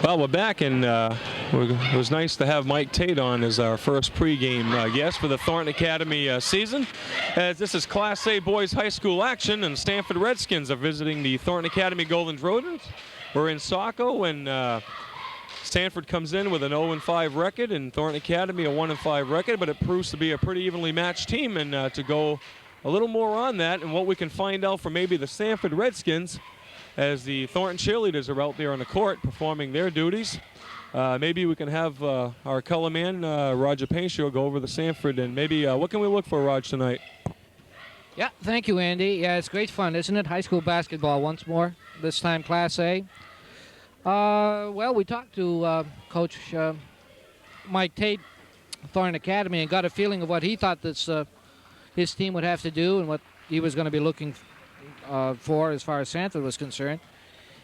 Well, we're back, and it was nice to have Mike Tate on as our first pregame guest for the Thornton Academy season. As this is Class A boys high school action, and Sanford Redskins are visiting the Thornton Academy Golden Trojans. We're in Saco, and Sanford comes in with an 0-5 record, and Thornton Academy a 1-5 record, but it proves to be a pretty evenly matched team. And to go a little more on that and what we can find out from maybe the Sanford Redskins, as the Thornton cheerleaders are out there on the court performing their duties. Maybe we can have our color man, Roger Painchaud, go over the Sanford, and maybe what can we look for, Raj, tonight? Yeah, thank you, Andy. Yeah, it's great fun, isn't it? High school basketball once more, this time Class A. Well, we talked to Coach Mike Tate, Thornton Academy, and got a feeling of what he thought his team would have to do and what he was going to be looking for as far as Sanford was concerned.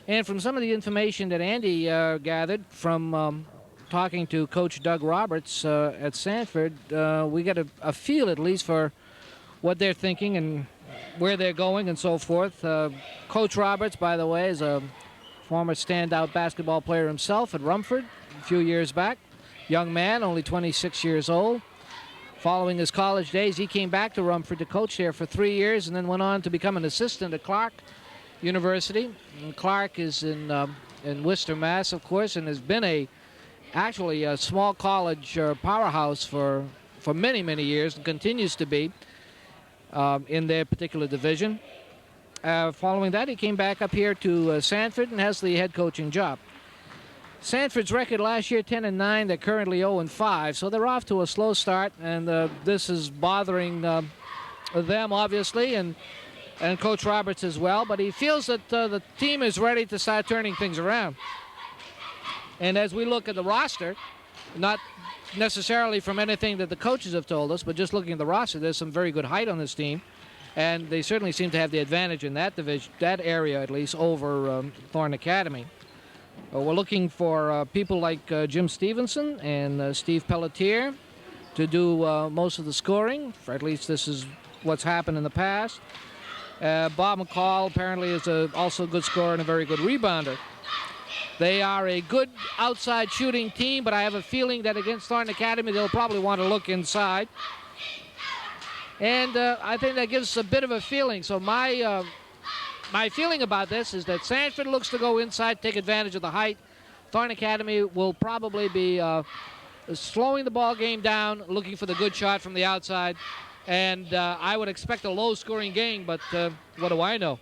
And from some of the information that Andy gathered from talking to Coach Doug Roberts at Sanford, we got a feel at least for what they're thinking and where they're going and so forth. Coach Roberts, by the way, is a former standout basketball player himself at Rumford a few years back. Young man, only 26 years old. Following his college days, he came back to Rumford to coach there for 3 years and then went on to become an assistant at Clark University. And Clark is in Worcester, Mass, of course, and has been actually a small college powerhouse for many, many years and continues to be in their particular division. Following that, he came back up here to Sanford and has the head coaching job. Sanford's record last year, 10-9. They're currently 0-5, so they're off to a slow start, and this is bothering them, obviously, and Coach Roberts as well. But he feels that the team is ready to start turning things around. And as we look at the roster, not necessarily from anything that the coaches have told us, but just looking at the roster, there's some very good height on this team, and they certainly seem to have the advantage in that division, that area at least, over Thornton Academy. We're looking for people like Jim Stevenson and Steve Pelletier to do most of the scoring, for at least this is what's happened in the past. Bob McCall apparently is also a good scorer and a very good rebounder. They are a good outside shooting team, but I have a feeling that against Thornton Academy they'll probably want to look inside. And I think that gives us a bit of a feeling. So my feeling about this is that Sanford looks to go inside, take advantage of the height. Thornton Academy will probably be slowing the ball game down, looking for the good shot from the outside. And I would expect a low-scoring game, but what do I know?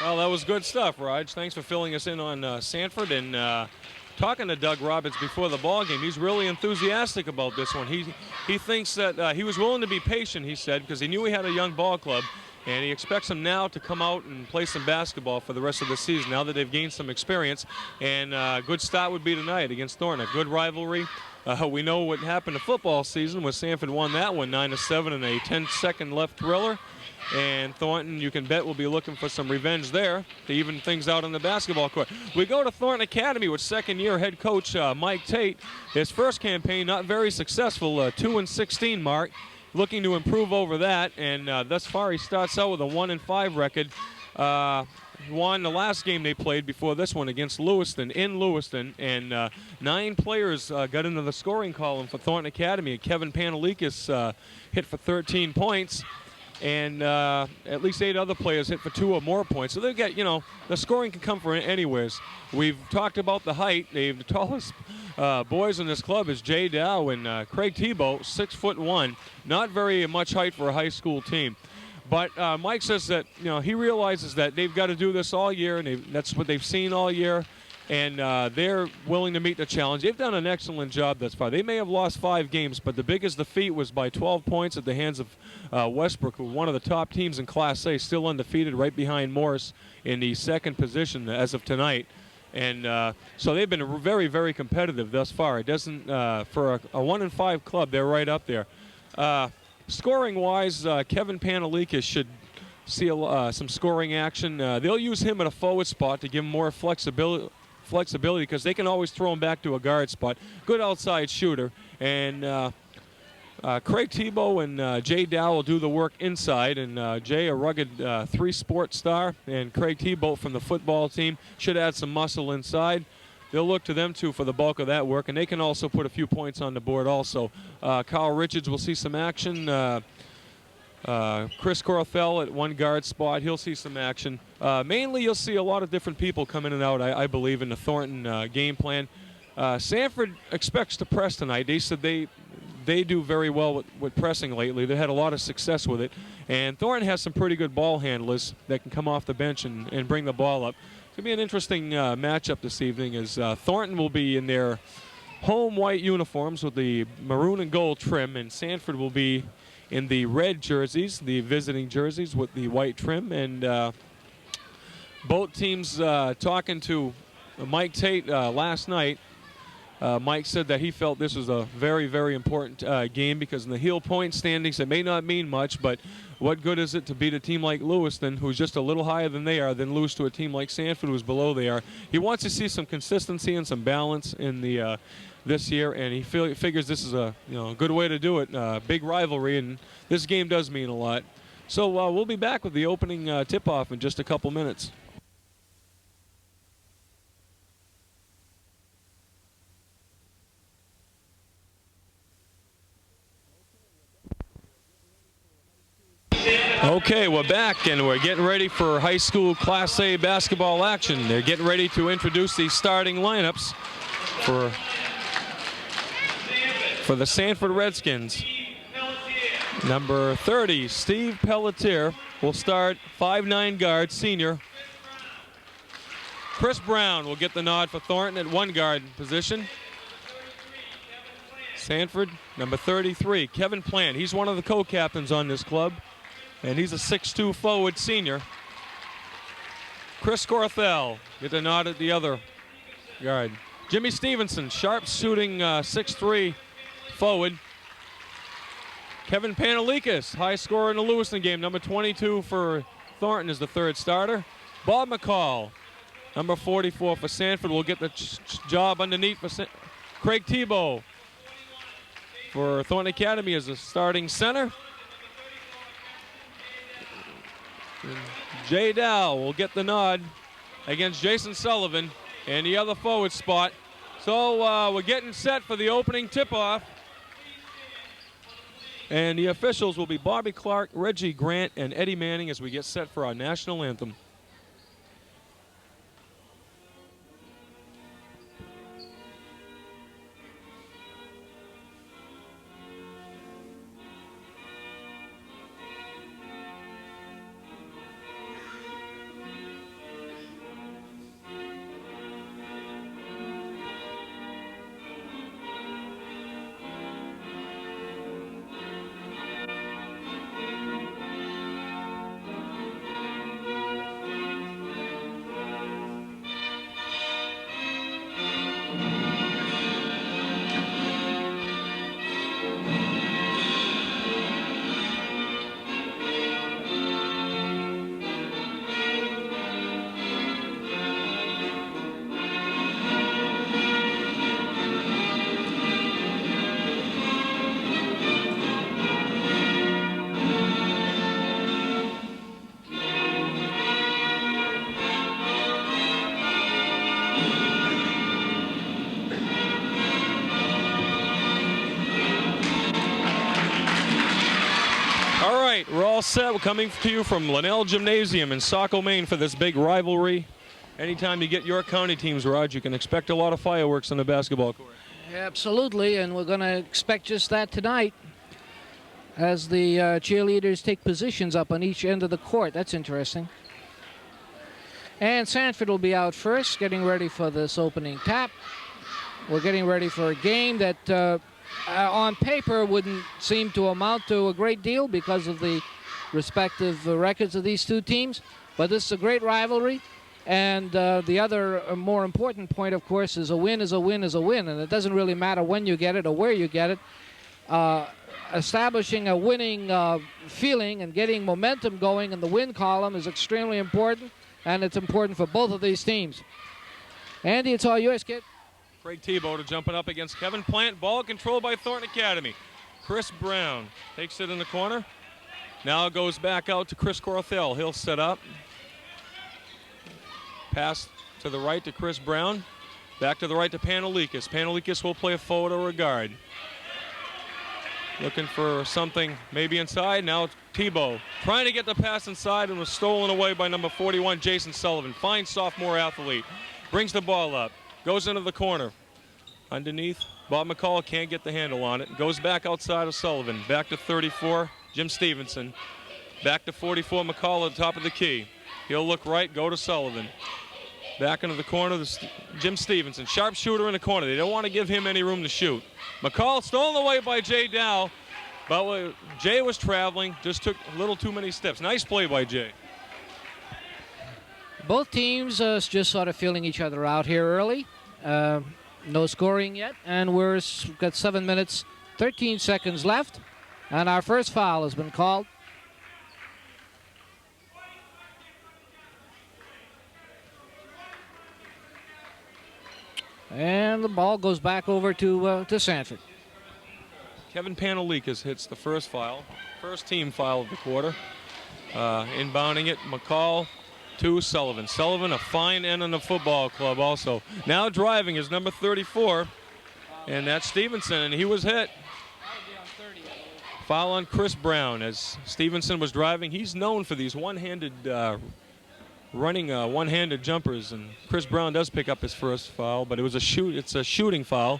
Well, that was good stuff, Raj. Thanks for filling us in on Sanford. And talking to Doug Roberts before the ball game, he's really enthusiastic about this one. He thinks that he was willing to be patient, he said, because he knew he had a young ball club. And he expects them now to come out and play some basketball for the rest of the season, now that they've gained some experience. And a good start would be tonight against Thornton. A good rivalry. We know what happened to football season when Sanford won that one 9-7 in a 10-second left thriller. And Thornton, you can bet, will be looking for some revenge there to even things out on the basketball court. We go to Thornton Academy with second-year head coach Mike Tate. His first campaign not very successful, 2-16 mark. Looking to improve over that, and thus far he starts out with a 1-5 record. Won the last game they played before this one against Lewiston, in Lewiston, and 9 players got into the scoring column for Thornton Academy. Kevin Panelikas hit for 13 points, and at least 8 other players hit for 2 or more points. So they've got, the scoring can come from anywheres. We've talked about the height. The tallest boys in this club is Jay Dow and Craig Tebow, 6'1". Not very much height for a high school team. But Mike says that, he realizes that they've got to do this all year, and that's what they've seen all year. And they're willing to meet the challenge. They've done an excellent job thus far. They may have lost 5 games, but the biggest defeat was by 12 points at the hands of Westbrook, who one of the top teams in Class A, still undefeated, right behind Morris in the second position as of tonight. And so they've been very, very competitive thus far. It doesn't, for a 1-5 club, they're right up there. Scoring-wise, Kevin Panelikas should see some scoring action. They'll use him at a forward spot to give him more flexibility because they can always throw him back to a guard spot. Good outside shooter. And Craig Tebow and Jay Dow will do the work inside, and Jay, a rugged three-sport star, and Craig Tebow from the football team should add some muscle inside. they'll look to them two for the bulk of that work, and they can also put a few points on the board also. Carl Richards will see some action. Chris Corthell at one guard spot, he'll see some action. Mainly you'll see a lot of different people come in and out, I believe, in the Thornton game plan. Sanford expects to press tonight. They said they do very well with pressing lately. They had a lot of success with it. And Thornton has some pretty good ball handlers that can come off the bench and bring the ball up. It's going to be an interesting matchup this evening as Thornton will be in their home white uniforms with the maroon and gold trim, and Sanford will be in the red jerseys, the visiting jerseys with the white trim. And both teams talking to Mike Tate last night. Mike said that he felt this was a very, very important game because in the heel point standings it may not mean much, but what good is it to beat a team like Lewiston, who's just a little higher than they are, than lose to a team like Sanford, who's below they are. He wants to see some consistency and some balance in the this year, and he figures this is a good way to do it. Big rivalry, and this game does mean a lot. So we'll be back with the opening tip-off in just a couple minutes. Okay, we're back, and we're getting ready for high school Class A basketball action. They're getting ready to introduce the starting lineups for the Sanford Redskins. Number 30, Steve Pelletier, will start, 5'9" guard, senior. Chris Brown will get the nod for Thornton at one guard position. Sanford, number 33, Kevin Plant. He's one of the co-captains on this club, and he's a 6'2" forward senior. Chris Corthell get the nod at the other guard. Jimmy Stevenson, sharp shooting 6'3" forward. Kevin Panelikas, high scorer in the Lewiston game, number 22 for Thornton, is the third starter. Bob McCall, number 44 for Sanford, will get the job underneath for Craig Tebow for Thornton Academy as a starting center. And Jay Dow will get the nod against Jason Sullivan in the other forward spot. So we're getting set for the opening tip-off. And the officials will be Bobby Clark, Reggie Grant, and Eddie Manning as we get set for our national anthem. We're all set. We're coming to you from Linnell Gymnasium in Saco, Maine for this big rivalry. Anytime you get York County teams, Raj, you can expect a lot of fireworks on the basketball court. Absolutely, and we're going to expect just that tonight as the cheerleaders take positions up on each end of the court. That's interesting. And Sanford will be out first, getting ready for this opening tap. We're getting ready for a game that on paper wouldn't seem to amount to a great deal because of the respective records of these two teams, but this is a great rivalry, and the other more important point, of course, is a win is a win is a win, and it doesn't really matter when you get it or where you get it. Establishing a winning feeling and getting momentum going in the win column is extremely important, and it's important for both of these teams. Andy, it's all yours, kid. Craig Tebow to jump it up against Kevin Plant. Ball controlled by Thornton Academy. Chris Brown takes it in the corner. Now it goes back out to Chris Corthell. He'll set up. Pass to the right to Chris Brown. Back to the right to Panelikas. Panelikas will play a forward or a guard. Looking for something maybe inside. Now it's Tebow trying to get the pass inside and was stolen away by number 41, Jason Sullivan. Fine sophomore athlete. Brings the ball up. Goes into the corner. Underneath, Bob McCall can't get the handle on it. Goes back outside of Sullivan. Back to 34, Jim Stevenson. Back to 44, McCall at the top of the key. He'll look right, go to Sullivan. Back into the corner, Jim Stevenson. Sharpshooter in the corner. They don't want to give him any room to shoot. McCall stolen away by Jay Dow. But Jay was traveling, just took a little too many steps. Nice play by Jay. Both teams just sort of feeling each other out here early. No scoring yet, and we've got 7 minutes, 13 seconds left, and our first foul has been called. And the ball goes back over to Sanford. Kevin Panelikas hits the first foul, first team foul of the quarter. Inbounding it, McCall to Sullivan. Sullivan, a fine end on the football club also. Now driving is number 34, and that's Stevenson, and he was hit. Foul on Chris Brown as Stevenson was driving. He's known for these one-handed running one-handed jumpers, and Chris Brown does pick up his first foul, but it's a shooting foul.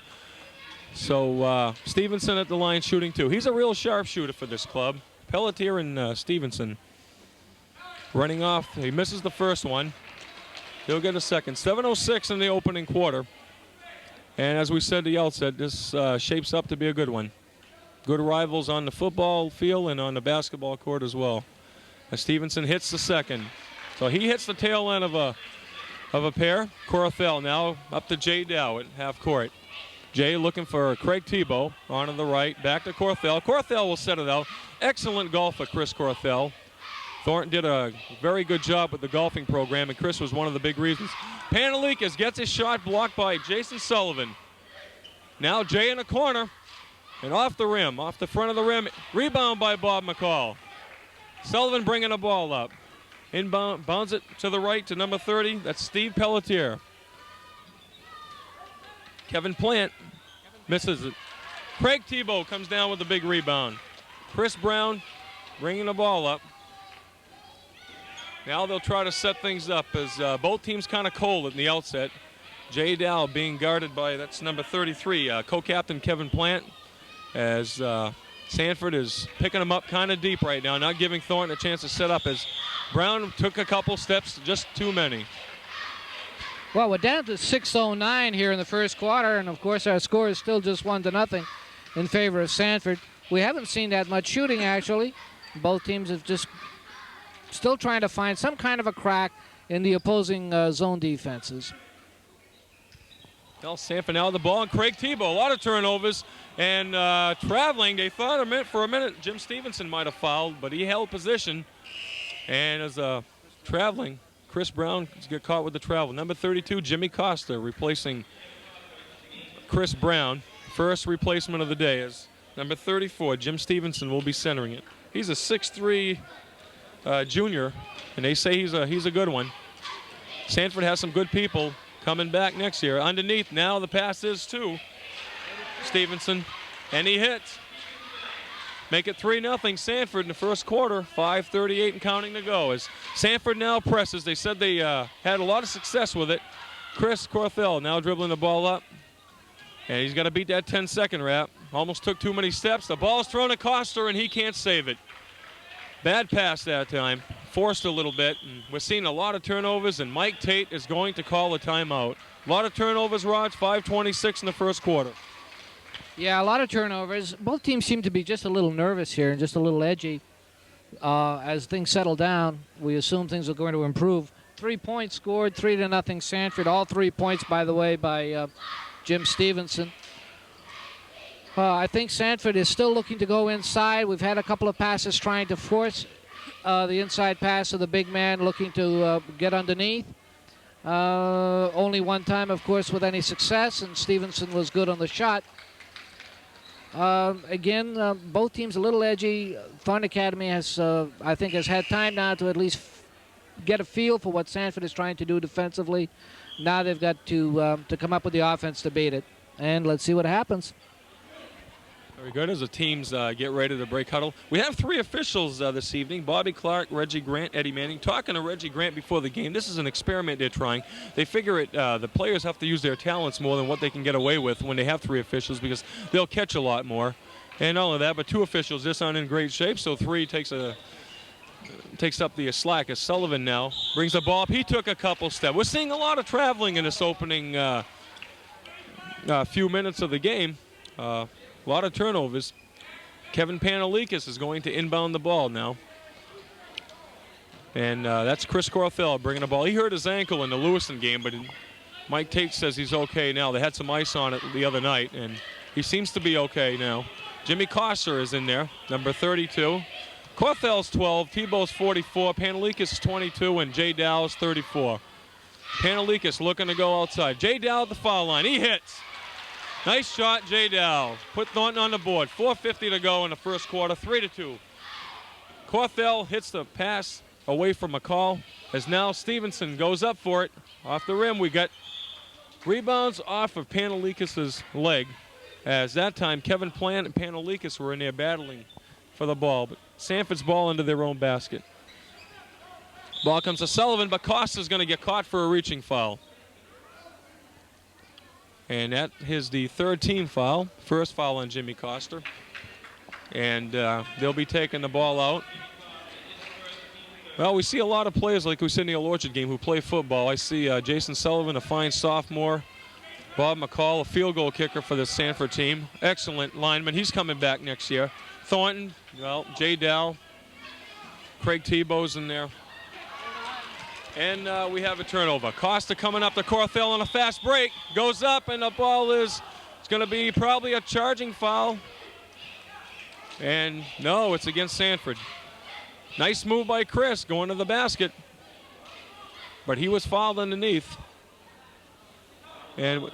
So Stevenson at the line shooting too. He's a real sharpshooter for this club. Pelletier and Stevenson running off. He misses the first one. He'll get a second. 7:06 in the opening quarter. And as we said at the outset, this shapes up to be a good one. Good rivals on the football field and on the basketball court as well. As Stevenson hits the second. So he hits the tail end of a pair. Corthell now up to Jay Dow at half court. Jay looking for Craig Tebow on to the right. Back to Corthell. Corthell will set it out. Excellent golfer, Chris Corthell. Thornton did a very good job with the golfing program, and Chris was one of the big reasons. Panelikas gets his shot blocked by Jason Sullivan. Now Jay in the corner, and off the rim, off the front of the rim. Rebound by Bob McCall. Sullivan bringing the ball up. Inbound, bounds it to the right to number 30. That's Steve Pelletier. Kevin Plant misses it. Craig Tebow comes down with the big rebound. Chris Brown bringing the ball up. Now they'll try to set things up as both teams kind of cold at the outset. Jay Dow being guarded by, that's number 33, co-captain Kevin Plant, as Sanford is picking him up kind of deep right now, not giving Thornton a chance to set up as Brown took a couple steps, just too many. Well, we're down to 6:09 here in the first quarter, and of course our score is still just 1-0 in favor of Sanford. We haven't seen that much shooting, actually. Both teams have just still trying to find some kind of a crack in the opposing zone defenses. Well, Sanford now the ball, and Craig Tebow, a lot of turnovers, and traveling. They thought for a minute Jim Stevenson might have fouled, but he held position. And as traveling, Chris Brown got caught with the travel. Number 32, Jimmy Costa, replacing Chris Brown. First replacement of the day is number 34, Jim Stevenson will be centering it. He's a 6'3" junior, and they say he's a good one. Sanford has some good people coming back next year. Underneath now the pass is to Stevenson, and he hits. Make it 3-0 Sanford in the first quarter. 5:38 and counting to go as Sanford now presses. They said they had a lot of success with it. Chris Corthell now dribbling the ball up, and he's got to beat that 10-second wrap. Almost took too many steps. The ball's thrown to Costa, and he can't save it. Bad pass that time. Forced a little bit. And we're seeing a lot of turnovers, and Mike Tate is going to call a timeout. A lot of turnovers, Raj. 5:26 in the first quarter. Yeah, a lot of turnovers. Both teams seem to be just a little nervous here and just a little edgy. As things settle down, we assume things are going to improve. 3 points scored, 3-0 Sanford. All 3 points, by the way, by Jim Stevenson. I think Sanford is still looking to go inside. We've had a couple of passes trying to force the inside pass of the big man looking to get underneath. Only one time, of course, with any success, and Stevenson was good on the shot. Again, both teams a little edgy. Thornton Academy has, I think, has had time now to at least get a feel for what Sanford is trying to do defensively. Now they've got to come up with the offense to beat it. And let's see what happens. Very good as the teams get ready to break huddle. We have 3 officials this evening, Bobby Clark, Reggie Grant, Eddie Manning. Talking to Reggie Grant before the game, this is an experiment they're trying. They figure the players have to use their talents more than what they can get away with when they have 3 officials because they'll catch a lot more. And not only that, but 2 officials just aren't in great shape, so 3 takes up the slack as Sullivan now brings the ball up. He took a couple steps. We're seeing a lot of traveling in this opening few minutes of the game. A lot of turnovers. Kevin Panelikas is going to inbound the ball now. And that's Chris Corthell bringing the ball. He hurt his ankle in the Lewiston game, but Mike Tate says he's okay now. They had some ice on it the other night, and he seems to be okay now. Jimmy Coster is in there, number 32. Corthell's 12, Tebow's 44, Panelikas 22, and Jay Dow is 34. Panelikas looking to go outside. Jay Dow at the foul line. He hits. Nice shot, Jay Dow. Put Thornton on the board. 4:50 to go in the first quarter, 3-2. Corthell hits the pass away from McCall as now Stevenson goes up for it. Off the rim, we got rebounds off of Panelikas' leg. As that time, Kevin Plant and Panelikas were in there battling for the ball. But Sanford's ball into their own basket. Ball comes to Sullivan, but Costa's going to get caught for a reaching foul. And that is the 3rd team foul. First foul on Jimmy Coster. And they'll be taking the ball out. Well, we see a lot of players like we see in the Old Orchard game who play football. I see Jason Sullivan, a fine sophomore. Bob McCall, a field goal kicker for the Sanford team. Excellent lineman. He's coming back next year. Thornton, well, Jay Dow, Craig Tebow's in there. And we have a turnover. Costa coming up to Corthell on a fast break. Goes up, and the ball it's going to be probably a charging foul. And no, it's against Sanford. Nice move by Chris going to the basket. But he was fouled underneath. And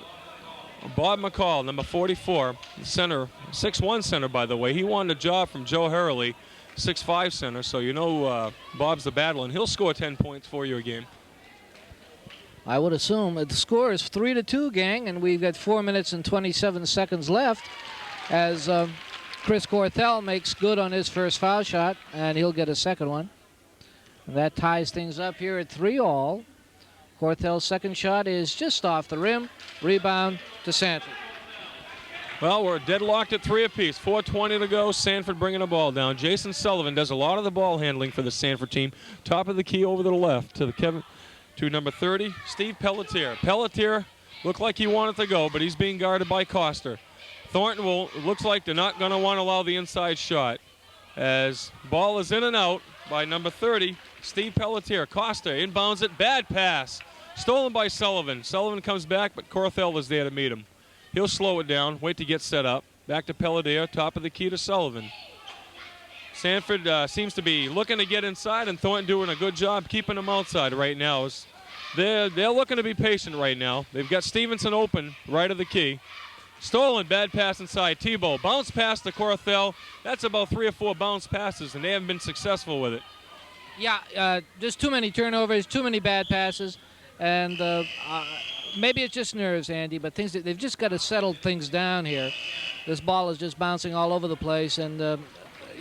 Bob McCall, number 44, center, 6'1" center, by the way. He won a job from Joe Hurley, 6'5" center, so you know Bob's the battle, and he'll score 10 points for you a game. I would assume the score is 3-2, gang, and we've got 4 minutes and 27 seconds left as Chris Corthell makes good on his first foul shot, and he'll get a second one. And that ties things up here at 3-all. Corthell's second shot is just off the rim. Rebound to Sanford. Well, we're deadlocked at 3 apiece. 4:20 to go. Sanford bringing the ball down. Jason Sullivan does a lot of the ball handling for the Sanford team. Top of the key over to the left to number 30, Steve Pelletier. Pelletier looked like he wanted to go, but he's being guarded by Coster. Thornton looks like they're not going to want to allow the inside shot. As ball is in and out by number 30, Steve Pelletier. Costa inbounds it. Bad pass. Stolen by Sullivan. Sullivan comes back, but Corthell is there to meet him. He'll slow it down, wait to get set up. Back to Pelletier, top of the key to Sullivan. Sanford seems to be looking to get inside, and Thornton doing a good job keeping them outside right now. They're looking to be patient right now. They've got Stevenson open right of the key. Stolen, bad pass inside. Tebow, bounce pass to Corthell. That's about 3 or 4 bounce passes, and they haven't been successful with it. Yeah, just too many turnovers, too many bad passes, and maybe it's just nerves, Andy, but they've just got to settle things down here. This ball is just bouncing all over the place, and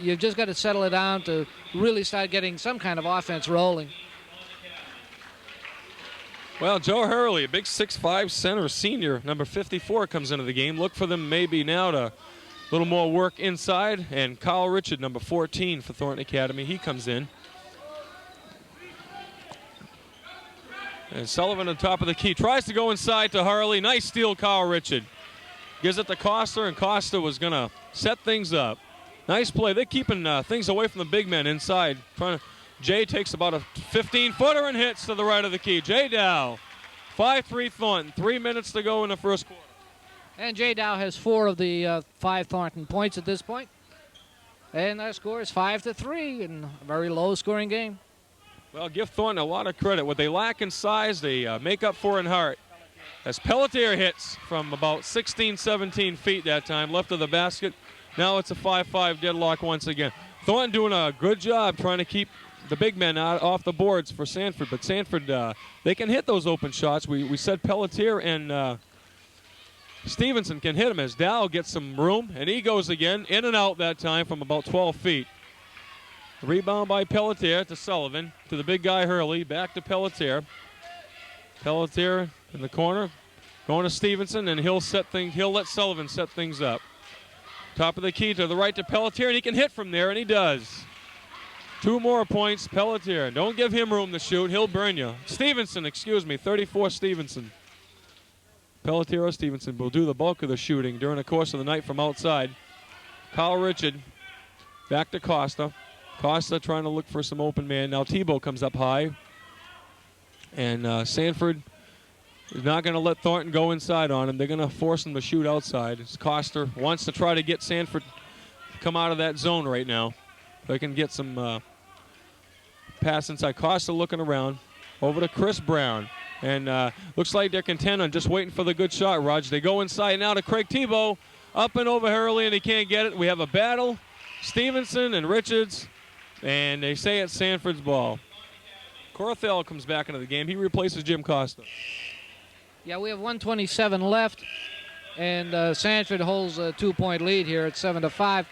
you've just got to settle it down to really start getting some kind of offense rolling. Well, Joe Hurley, a big 6'5" center senior, number 54, comes into the game. Look for them maybe now to a little more work inside. And Kyle Richard, number 14 for Thornton Academy, he comes in. And Sullivan on top of the key. Tries to go inside to Hurley. Nice steal, Kyle Richard. Gives it to Costa, and Costa was going to set things up. Nice play. They're keeping things away from the big men inside. Jay takes about a 15-footer and hits to the right of the key. Jay Dow, 5-3 Thornton. 3 minutes to go in the first quarter. And Jay Dow has 4 of the 5 Thornton points at this point. And that score is 5-3 in a very low-scoring game. Well, give Thornton a lot of credit. What they lack in size, they make up for in heart. As Pelletier hits from about 16, 17 feet that time, left of the basket. Now it's a 5-5 deadlock once again. Thornton doing a good job trying to keep the big men out off the boards for Sanford. But Sanford, they can hit those open shots. We said Pelletier and Stevenson can hit him as Dow gets some room, and he goes again, in and out that time from about 12 feet. Rebound by Pelletier to Sullivan, to the big guy Hurley, back to Pelletier. Pelletier in the corner, going to Stevenson, and he'll let Sullivan set things up. Top of the key to the right to Pelletier, and he can hit from there, and he does. 2 more points, Pelletier. Don't give him room to shoot, he'll burn you. Stevenson, 34 Stevenson. Pelletier or Stevenson will do the bulk of the shooting during the course of the night from outside. Kyle Richard back to Costa. Costa trying to look for some open man. Now Tebow comes up high. And Sanford is not going to let Thornton go inside on him. They're going to force him to shoot outside. Costa wants to try to get Sanford to come out of that zone right now. They can get some pass inside. Costa looking around. Over to Chris Brown. And looks like they're content on just waiting for the good shot, Raj. They go inside now to Craig Tebow. Up and over Hurley, and he can't get it. We have a battle. Stevenson and Richards. And they say it's Sanford's ball. Corthell comes back into the game. He replaces Jim Costa. Yeah, we have 1:27 left, and Sanford holds a 2-point lead here at 7-5.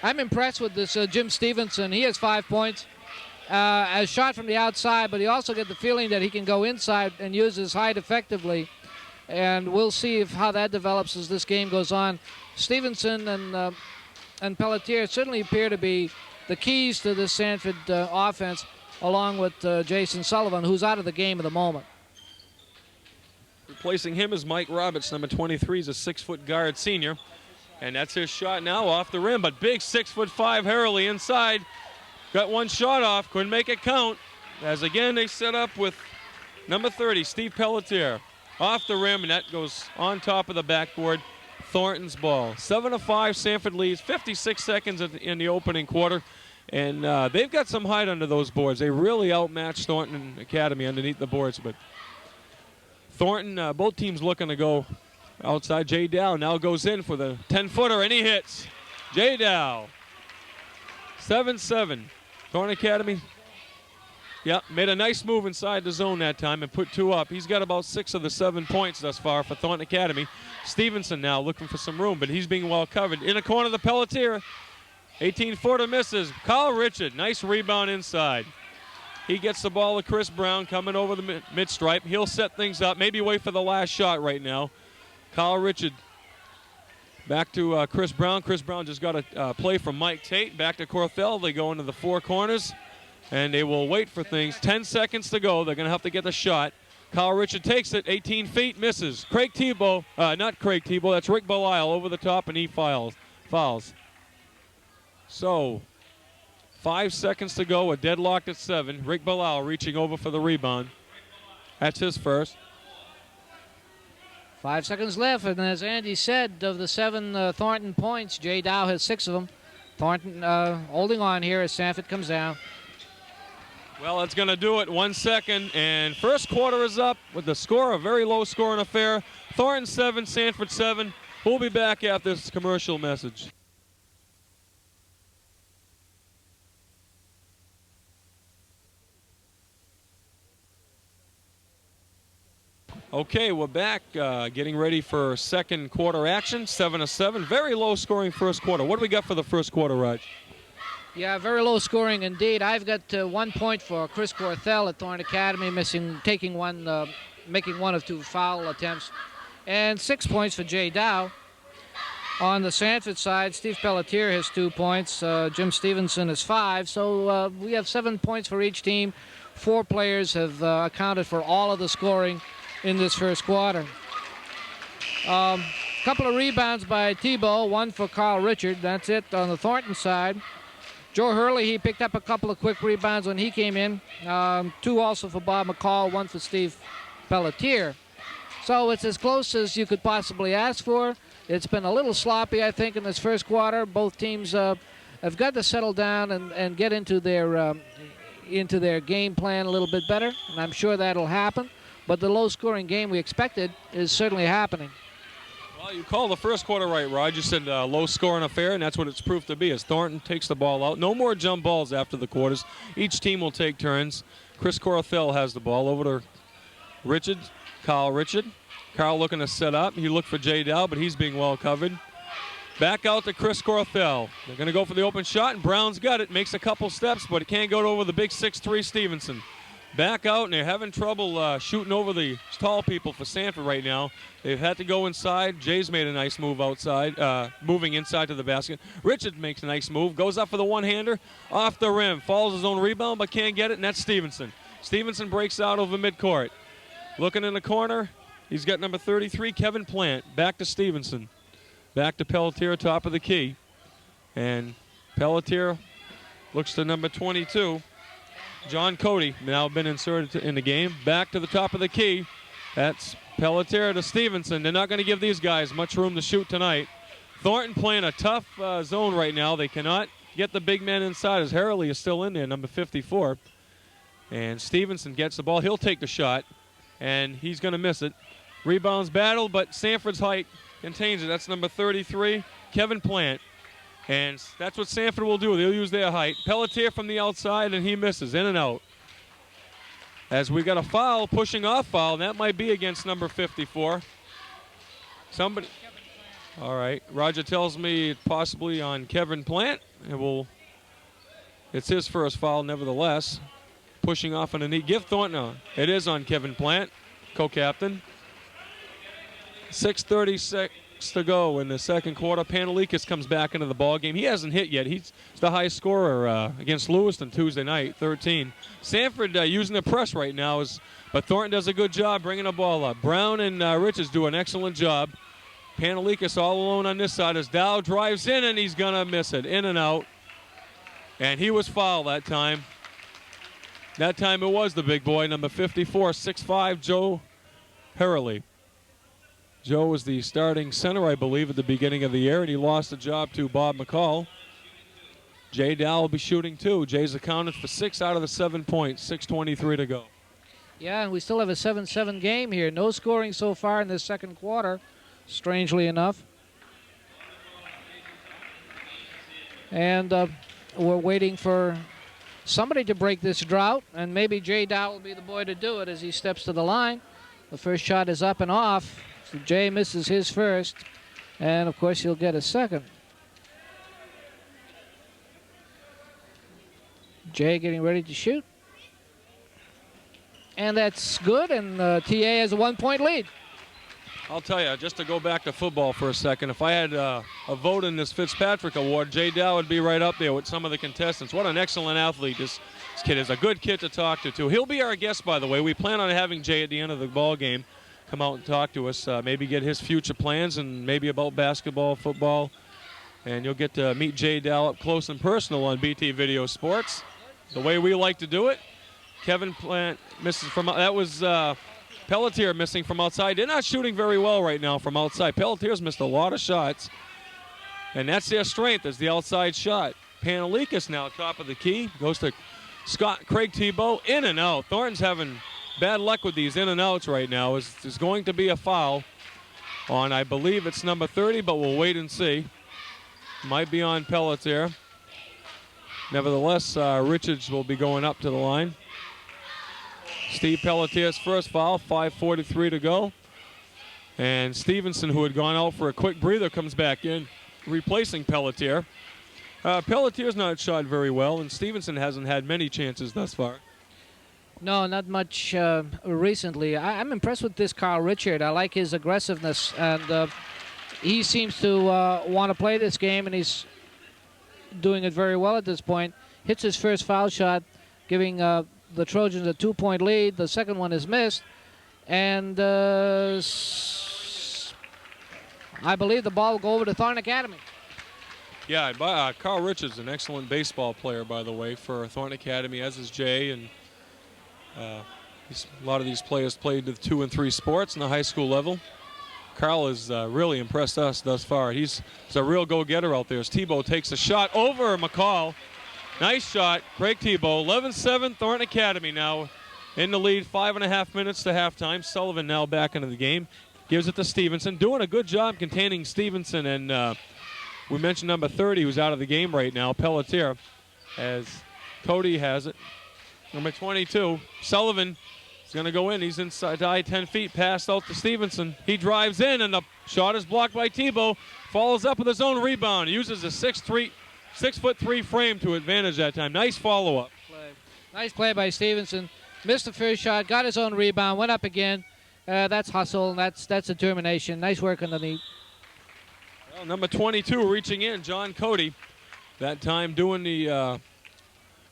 I'm impressed with this Jim Stevenson. He has 5 points. A shot from the outside, but he also get the feeling that he can go inside and use his height effectively. And we'll see how that develops as this game goes on. Stevenson and Pelletier certainly appear to be the keys to this Sanford offense, along with Jason Sullivan, who's out of the game at the moment. Replacing him is Mike Roberts, number 23. He's a 6-foot guard senior. And that's his shot now off the rim, but big 6'5" Hurley inside. Got one shot off, couldn't make it count. As again, they set up with number 30, Steve Pelletier. Off the rim, and that goes on top of the backboard. Thornton's ball. 7-5, Sanford leads. 56 seconds in the opening quarter. And they've got some height under those boards. They really outmatched Thornton Academy underneath the boards. But Thornton, both teams looking to go outside. Jay Dow now goes in for the 10-footer, and he hits. Jay Dow. 7-7. Thornton Academy, made a nice move inside the zone that time and put 2 up. He's got about 6 of the 7 points thus far for Thornton Academy. Stevenson now looking for some room, but he's being well covered. In the corner of the Pelletier, 18-footer misses. Kyle Richard, nice rebound inside. He gets the ball to Chris Brown coming over the mid-stripe. He'll set things up, maybe wait for the last shot right now. Kyle Richard back to Chris Brown. Chris Brown just got a play from Mike Tate. Back to Corthell. They go into the 4 corners, and they will wait for things. 10 seconds to go. They're going to have to get the shot. Kyle Richard takes it. 18 feet, misses. Craig Tebow, not Craig Tebow, that's Rick Belisle over the top, and he fouls. So, 5 seconds to go. A deadlocked at 7. Rick Belisle reaching over for the rebound. That's his first. 5 seconds left, and as Andy said, of the 7 Thornton points, Jay Dow has 6 of them. Thornton holding on here as Sanford comes down. Well, it's going to do it. 1 second, and first quarter is up with the score, a very low-scoring affair. Thornton 7, Sanford 7. We'll be back after this commercial message. Okay, we're back, getting ready for second quarter action. 7-7, very low-scoring first quarter. What do we got for the first quarter, Raj? Yeah, very low scoring indeed. I've got 1 point for Chris Corthell at Thornton Academy, making one of 2 foul attempts, and 6 points for Jay Dow. On the Sanford side, Steve Pelletier has 2 points. Jim Stevenson has 5. So we have 7 points for each team. 4 players have accounted for all of the scoring in this first quarter. Couple of rebounds by Tebow, 1 for Carl Richard. That's it on the Thornton side. Joe Hurley, he picked up a couple of quick rebounds when he came in. 2 also for Bob McCall, 1 for Steve Pelletier. So it's as close as you could possibly ask for. It's been a little sloppy, I think, in this first quarter. Both teams have got to settle down and get into their game plan a little bit better, and I'm sure that'll happen. But the low-scoring game we expected is certainly happening. Well, Well, you called the first quarter right, Rod. You said low-scoring affair, and that's what it's proved to be as Thornton takes the ball out. No more jump balls after the quarters. Each team will take turns. Chris Corthell has the ball over to Richard. Carl looking to set up. He looked for Jay Dow, but he's being well covered. Back out to Chris Corthell. They're going to go for the open shot, and Brown's got it. Makes a couple steps, but it can't go over the big 6'3" Stevenson. Back out, and they're having trouble shooting over the tall people for Sanford right now. They've had to go inside. Jay's made a nice move outside, moving inside to the basket. Richard makes a nice move, goes up for the one-hander, off the rim, follows his own rebound, but can't get it, and that's Stevenson. Stevenson breaks out over midcourt. Looking in the corner, he's got number 33, Kevin Plant. Back to Stevenson. Back to Pelletier, top of the key. And Pelletier looks to number 22. John Cody, now been inserted in the game. Back to the top of the key. That's Pelletier to Stevenson. They're not going to give these guys much room to shoot tonight. Thornton playing a tough zone right now. They cannot get the big man inside as Harley is still in there, number 54. And Stevenson gets the ball. He'll take the shot, and he's going to miss it. Rebounds battle, but Sanford's height contains it. That's number 33, Kevin Plant. And that's what Sanford will do. They'll use their height. Pelletier from the outside, and he misses. In and out. As we got a foul, pushing off foul, and that might be against number 54. Somebody. All right. Roger tells me possibly on Kevin Plant. It's his first foul, nevertheless. Pushing off on a knee. Give Thornton. It is on Kevin Plant, co-captain. 6:36 to go in the second quarter. Pantelikis comes back into the ball game. He hasn't hit yet. He's the highest scorer against Lewiston Tuesday night, 13. Sanford using the press right now, but Thornton does a good job bringing the ball up. Brown and Richards do an excellent job. Pantelikis all alone on this side as Dow drives in, and he's going to miss it. In and out. And he was fouled that time. That time it was the big boy, number 54, 6'5", Joe Hurley. Joe was the starting center, I believe, at the beginning of the year, and he lost the job to Bob McCall. Jay Dow will be shooting too. Jay's accounted for 6 out of the 7 points, 6:23 to go. Yeah, and we still have a 7-7 game here. No scoring so far in this second quarter, strangely enough. And we're waiting for somebody to break this drought, and maybe Jay Dow will be the boy to do it as he steps to the line. The first shot is up and off. So Jay misses his first, and of course he'll get a second. Jay getting ready to shoot. And that's good, and TA has a 1-point lead. I'll tell you, just to go back to football for a second, if I had a vote in this Fitzpatrick Award, Jay Dow would be right up there with some of the contestants. What an excellent athlete this kid is. A good kid to talk to, too. He'll be our guest, by the way. We plan on having Jay at the end of the ball game come out and talk to us, maybe get his future plans and maybe about basketball, football. And you'll get to meet Jay Dow up close and personal on BT Video Sports, the way we like to do it. Kevin Plant misses from, that was Pelletier missing from outside. They're not shooting very well right now from outside. Pelletier's missed a lot of shots, and that's their strength, is the outside shot. Pantelikis now top of the key, goes to Craig Tebow, in and out. Thornton's having bad luck with these in and outs right now. There's going to be a foul on, I believe it's number 30, but we'll wait and see. Might be on Pelletier. Nevertheless, Richards will be going up to the line. Steve Pelletier's first foul, 5:43 to go. And Stevenson, who had gone out for a quick breather, comes back in, replacing Pelletier. Pelletier's not shot very well, and Stevenson hasn't had many chances thus far. No, not much recently. I'm impressed with this Carl Richard. I like his aggressiveness, and he seems to want to play this game, and he's doing it very well at this point. Hits his first foul shot, giving the Trojans a 2-point lead. The second one is missed, and I believe the ball will go over to Thornton Academy. Yeah, Carl Richards, an excellent baseball player, by the way, for Thornton Academy, as is Jay, and a lot of these players played the 2 and 3 sports in the high school level. Carl has really impressed us thus far. He's a real go-getter out there as Tebow takes a shot over McCall. Nice shot, Craig Tebow. 11-7, Thornton Academy now in the lead, 5.5 minutes to halftime. Sullivan now back into the game. Gives it to Stevenson. Doing a good job containing Stevenson. And we mentioned number 30, who's out of the game right now, Pelletier, as Cody has it. Number 22, Sullivan is going to go in. He's inside 10 feet, passed out to Stevenson. He drives in, and the shot is blocked by Tebow. Follows up with his own rebound. He uses a 6'3" frame to advantage that time. Nice follow-up. Nice play by Stevenson. Missed the first shot, got his own rebound, went up again. That's hustle, and that's determination. Nice work underneath. Well, number 22 reaching in, John Cody. That time doing the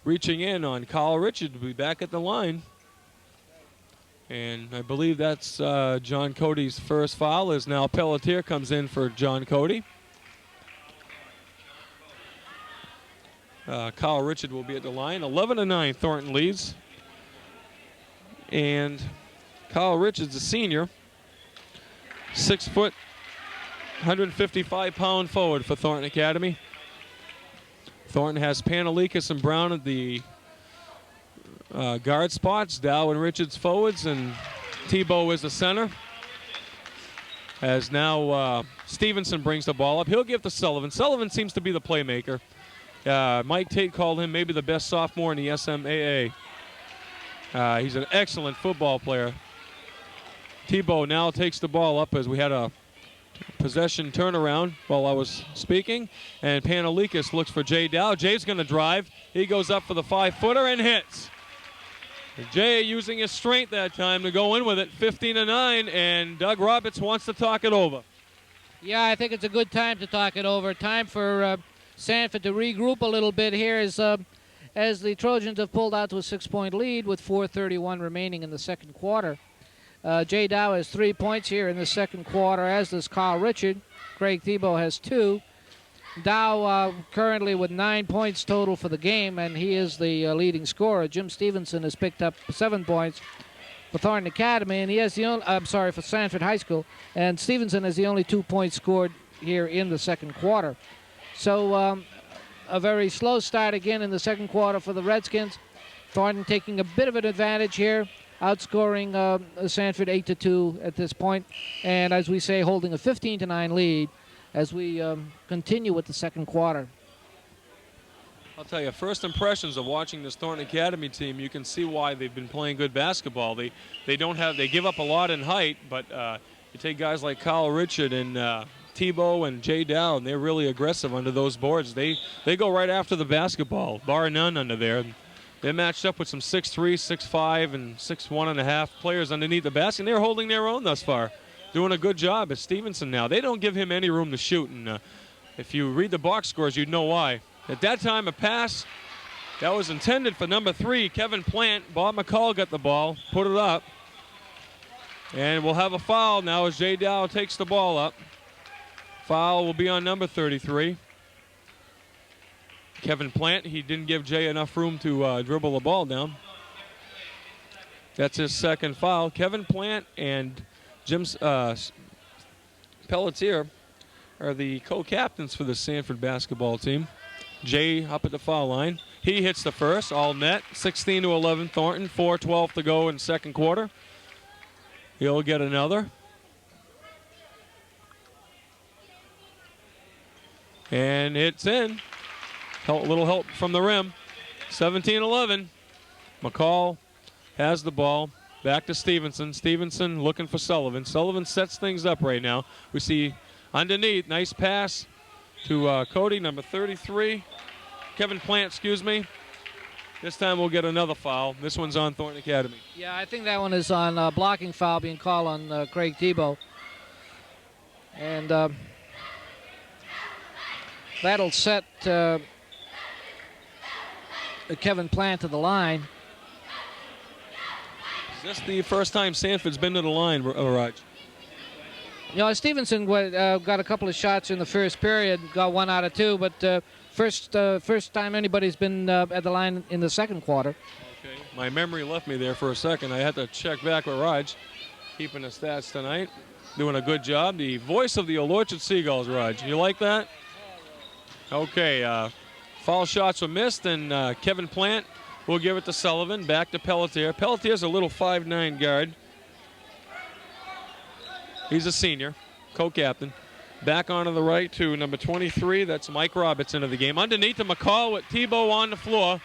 reaching in on Kyle Richard to be back at the line. And I believe that's John Cody's first foul, as now Pelletier comes in for John Cody. Kyle Richard will be at the line. 11-9, Thornton leads. And Kyle Richard's a senior. 6 foot, 155-pound forward for Thornton Academy. Thornton has Panalikas and Brown at the guard spots. Dow and Richards forwards, and Tebow is the center. As now Stevenson brings the ball up. He'll give to Sullivan. Sullivan seems to be the playmaker. Mike Tate called him maybe the best sophomore in the SMAA. He's an excellent football player. Tebow now takes the ball up as we had a possession turnaround while I was speaking. And Panalikas looks for Jay Dow. Jay's going to drive. He goes up for the 5-footer and hits. Jay using his strength that time to go in with it. 15-9, and Doug Roberts wants to talk it over. Yeah, I think it's a good time to talk it over. Time for Sanford to regroup a little bit here as the Trojans have pulled out to a 6-point lead with 4:31 remaining in the second quarter. Jay Dow has 3 points here in the second quarter, as does Kyle Richard. Craig Tebow has 2. Dow currently with 9 points total for the game, and he is the leading scorer. Jim Stevenson has picked up 7 points for Thornton Academy, and he has the only, for Sanford High School, and Stevenson has the only 2 points scored here in the second quarter. So a very slow start again in the second quarter for the Redskins. Thornton taking a bit of an advantage here, outscoring Sanford 8-2 at this point, and as we say, holding a 15-9 lead as we continue with the second quarter. I'll tell you, first impressions of watching this Thornton Academy team, you can see why they've been playing good basketball. They give up a lot in height, but you take guys like Kyle Richard and Tebow and Jay Dow, and they're really aggressive under those boards. They go right after the basketball, bar none under there. They're matched up with some 6'3", 6'5", and 6'1.5" players underneath the basket, and they're holding their own thus far. Doing a good job. It's Stevenson now. They don't give him any room to shoot, and if you read the box scores, you'd know why. At that time, a pass that was intended for number 3, Kevin Plant. Bob McCall got the ball, put it up, and we'll have a foul now as Jay Dow takes the ball up. Foul will be on number 33. Kevin Plant, he didn't give Jay enough room to dribble the ball down. That's his second foul. Kevin Plant and Jim Pelletier are the co-captains for the Sanford basketball team. Jay up at the foul line. He hits the first, all net. 16-11 Thornton, 4:12 to go in second quarter. He'll get another. And it's in. A little help from the rim. 17-11. McCall has the ball. Back to Stevenson. Stevenson looking for Sullivan. Sullivan sets things up right now. We see underneath, nice pass to Cody, number 33. Kevin Plant, excuse me. This time we'll get another foul. This one's on Thornton Academy. Yeah, I think that one is on blocking foul being called on Craig Tebow. And that'll set Kevin Plant to the line. Is this the first time Sanford's been to the line, Raj? You know, Stevenson got a couple of shots in the first period, got 1 out of 2, but first time anybody's been at the line in the second quarter. Okay, my memory left me there for a second. I had to check back with Raj, keeping the stats tonight. Doing a good job. The voice of the Old Orchard Seagulls, Raj. You like that? Okay, foul shots were missed, and Kevin Plant will give it to Sullivan. Back to Pelletier. Pelletier's a little 5'9" guard. He's a senior, co-captain. Back onto the right to number 23. That's Mike Roberts into the game. Underneath to McCall with Tebow on the floor.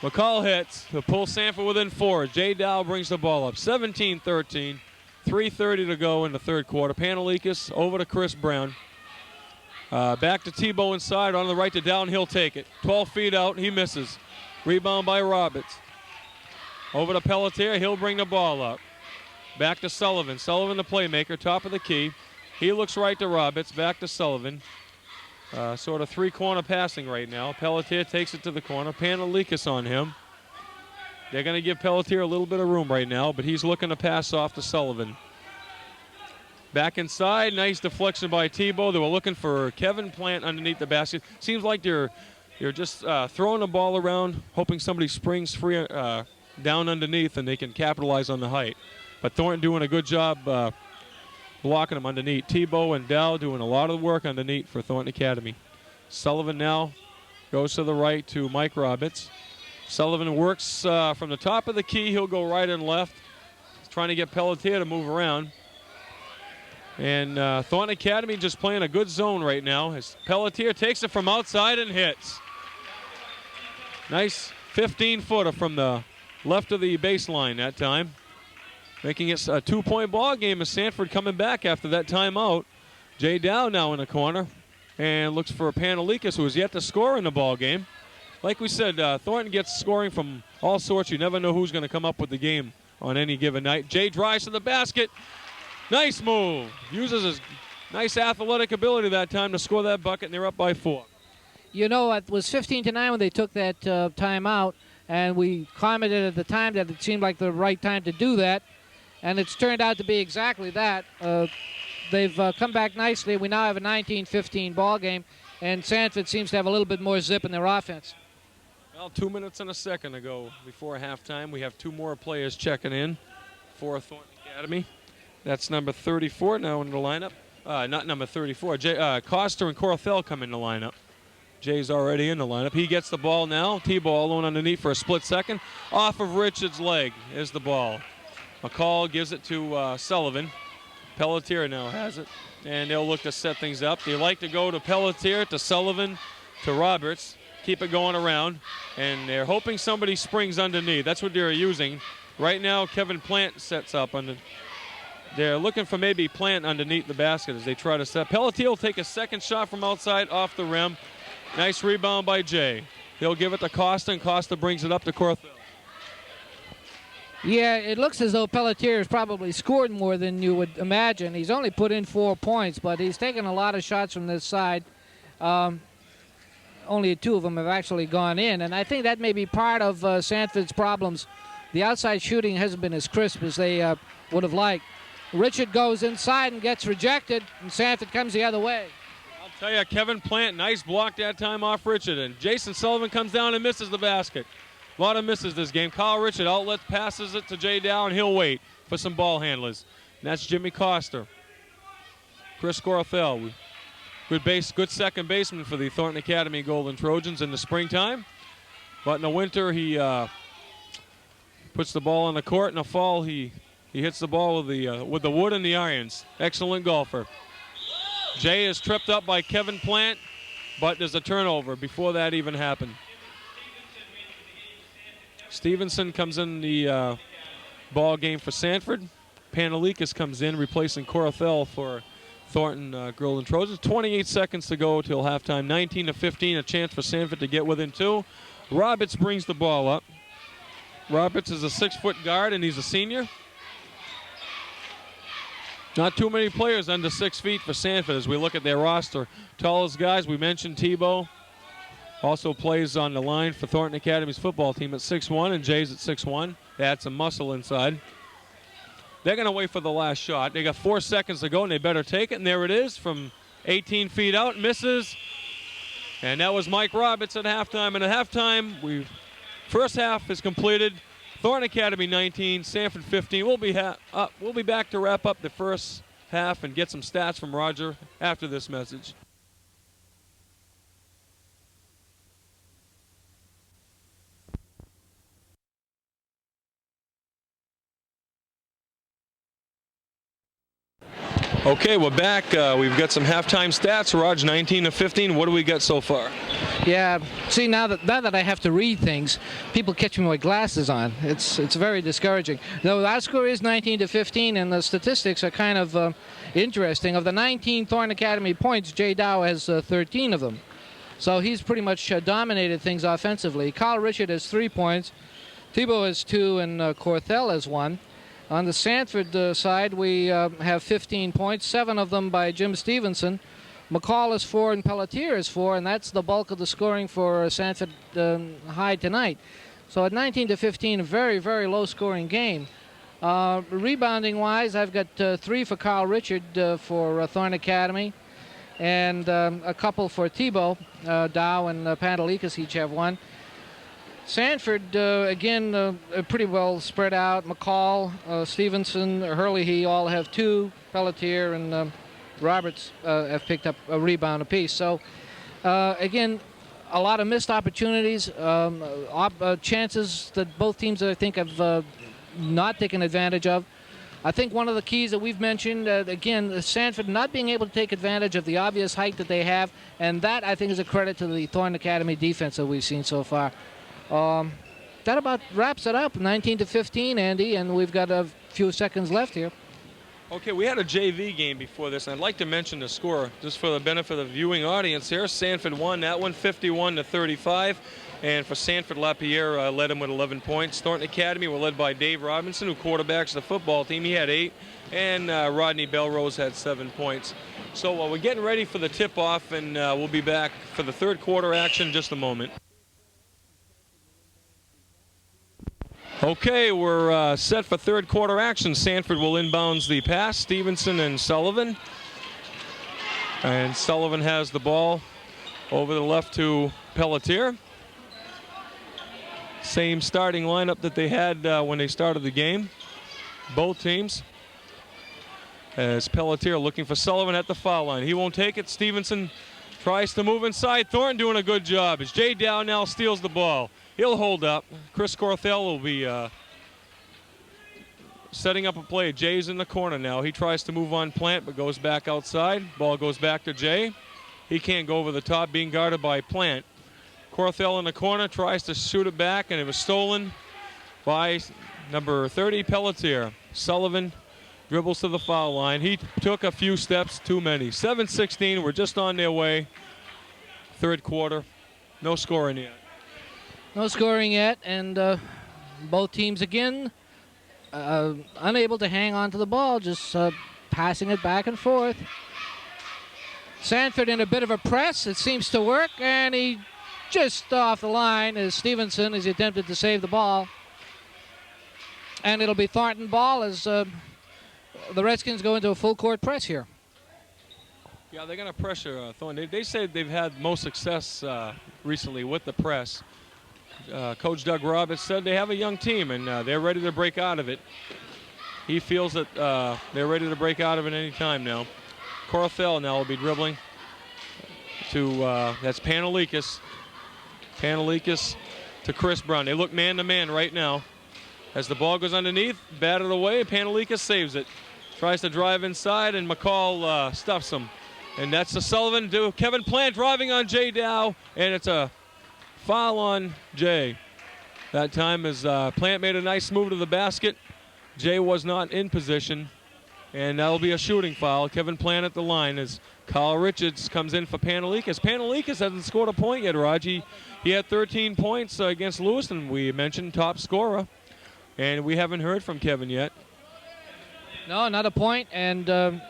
McCall hits to pull Sanford within 4. Jay Dow brings the ball up. 17-13. 3:30 to go in the third quarter. Pantelikis over to Chris Brown. Back to Tebow inside. On the right to Dow, and he'll take it. 12 feet out. He misses. Rebound by Roberts. Over to Pelletier. He'll bring the ball up. Back to Sullivan. Sullivan the playmaker. Top of the key. He looks right to Roberts. Back to Sullivan. Sort of three-corner passing right now. Pelletier takes it to the corner. Pantelikis on him. They're going to give Pelletier a little bit of room right now, but he's looking to pass off to Sullivan. Back inside, nice deflection by Tebow. They were looking for Kevin Plant underneath the basket. Seems like they're just throwing the ball around, hoping somebody springs free down underneath and they can capitalize on the height. But Thornton doing a good job blocking them underneath. Tebow and Dow doing a lot of the work underneath for Thornton Academy. Sullivan now goes to the right to Mike Roberts. Sullivan works from the top of the key. He'll go right and left. He's trying to get Pelletier to move around. And Thornton Academy just playing a good zone right now as Pelletier takes it from outside and hits. Nice 15-footer from the left of the baseline that time. Making it a 2-point ball game as Sanford coming back after that timeout. Jay Dow now in the corner and looks for Pantelikis, who has yet to score in the ball game. Like we said, Thornton gets scoring from all sorts. You never know who's going to come up with the game on any given night. Jay drives to the basket. Nice move. Uses his nice athletic ability that time to score that bucket, and they're up by 4. You know, it was 15-9 when they took that timeout, and we commented at the time that it seemed like the right time to do that, and it's turned out to be exactly that. They've come back nicely. We now have a 19-15 ball game, and Sanford seems to have a little bit more zip in their offense. Well, 2 minutes and a second to go before halftime. We have 2 more players checking in for Thornton Academy. That's number 34 now in the lineup. Not number 34. Coster and Corthell come in the lineup. Jay's already in the lineup. He gets the ball now. T-ball alone underneath for a split second. Off of Richard's leg is the ball. McCall gives it to Sullivan. Pelletier now has it. And they'll look to set things up. They like to go to Pelletier, to Sullivan, to Roberts. Keep it going around. And they're hoping somebody springs underneath. That's what they're using. Right now, Kevin Plant sets up. They're looking for maybe Plant underneath the basket as they try to set. Pelletier will take a second shot from outside off the rim. Nice rebound by Jay. He'll give it to Costa, and Costa brings it up to Corthell. Yeah, it looks as though Pelletier has probably scored more than you would imagine. He's only put in 4 points, but he's taken a lot of shots from this side. Only 2 of them have actually gone in, and I think that may be part of Sanford's problems. The outside shooting hasn't been as crisp as they would have liked. Richard goes inside and gets rejected, and Sanford comes the other way. I'll tell you, Kevin Plant, nice block that time off Richard, and Jason Sullivan comes down and misses the basket. A lot of misses this game. Kyle Richard outlet passes it to Jay Dow, and he'll wait for some ball handlers. And that's Jimmy Coster. Chris Corthell, good second baseman for the Thornton Academy Golden Trojans in the springtime. But in the winter, he puts the ball on the court. In the fall, he hits the ball with the wood and the irons. Excellent golfer. Jay is tripped up by Kevin Plant, but there's a turnover before that even happened. Stevenson comes in the ball game for Sanford. Pantelikis comes in, replacing Corthell for Thornton Golden Trojans. 28 seconds to go till halftime. 19-15, a chance for Sanford to get within 2. Roberts brings the ball up. Roberts is a 6-foot guard, and he's a senior. Not too many players under 6 feet for Sanford as we look at their roster. Tallest guys, we mentioned Tebow. Also plays on the line for Thornton Academy's football team at 6'1", and Jay's at 6'1". They had some muscle inside. They're going to wait for the last shot. They got 4 seconds to go, and they better take it. And there it is from 18 feet out. Misses. And that was Mike Roberts at halftime. And at halftime, first half is completed. Thornton Academy 19, Sanford 15. We'll be back to wrap up the first half and get some stats from Roger after this message. Okay, we're back. We've got some halftime stats. Raj, 19-15. What do we got so far? Yeah, see, now that I have to read things, people catch me with glasses on. It's very discouraging. No, that score is 19-15, and the statistics are kind of interesting. Of the 19 Thornton Academy points, Jay Dow has 13 of them. So he's pretty much dominated things offensively. Kyle Richard has 3 points, Thibault has 2, and Corthell has 1. On the Sanford side, we have 15 points, 7 of them by Jim Stevenson. McCall is 4 and Pelletier is 4, and that's the bulk of the scoring for Sanford High tonight. So at 19-15, a very, very low-scoring game. Rebounding-wise, I've got 3 for Kyle Richard for Thornton Academy, and a couple for Thibault. Dow and Pantelikas each have 1. Sanford, again, pretty well spread out. McCall, Stevenson, Hurley, he all have 2. Pelletier and Roberts have picked up a rebound apiece. So, again, a lot of missed opportunities, chances that both teams, I think, have not taken advantage of. I think one of the keys that we've mentioned, again, Sanford not being able to take advantage of the obvious height that they have, and that, I think, is a credit to the Thornton Academy defense that we've seen so far. That about wraps it up, 19-15, Andy, and we've got a few seconds left here. Okay, we had a JV game before this, and I'd like to mention the score just for the benefit of the viewing audience here. Sanford won that one, 51-35, and for Sanford, LaPierre led them with 11 points. Thornton Academy were led by Dave Robinson, who quarterbacks the football team. He had 8, and Rodney Belrose had 7 points. So we're getting ready for the tip-off, and we'll be back for the third quarter action in just a moment. Okay, we're set for third quarter action. Sanford will inbounds the pass. Stevenson and Sullivan. And Sullivan has the ball over the left to Pelletier. Same starting lineup that they had when they started the game. Both teams. As Pelletier looking for Sullivan at the foul line. He won't take it. Stevenson tries to move inside. Thornton doing a good job as Jay Dow now steals the ball. He'll hold up. Chris Corthell will be setting up a play. Jay's in the corner now. He tries to move on Plant, but goes back outside. Ball goes back to Jay. He can't go over the top, being guarded by Plant. Corthell in the corner tries to shoot it back, and it was stolen by number 30, Pelletier. Sullivan dribbles to the foul line. He took a few steps too many. 7-16. We're just on their way. Third quarter. No scoring yet. No scoring yet, and both teams again unable to hang on to the ball, just passing it back and forth. Sanford in a bit of a press. It seems to work, and he just off the line is Stevenson as he attempted to save the ball. And it'll be Thornton ball as the Redskins go into a full court press here. Yeah, they're going to pressure Thornton. They said they've had most success recently with the press. Coach Doug Roberts said they have a young team, and they're ready to break out of it. He feels that they're ready to break out of it any time now. Corthell now will be dribbling to, that's Pantelikas. Pantelikas to Chris Brown. They look man-to-man right now. As the ball goes underneath, batted away, Pantelikas saves it. Tries to drive inside, and McCall stuffs him. And that's to Sullivan to Kevin Plant driving on Jay Dow, and it's a foul on Jay. That time as Plant made a nice move to the basket. Jay was not in position, and that'll be a shooting foul. Kevin Plant at the line as Kyle Richards comes in for Pantelikas. Pantelikas hasn't scored a point yet, Raji. He had 13 points against Lewiston. We mentioned top scorer, and we haven't heard from Kevin yet. No, not a point, and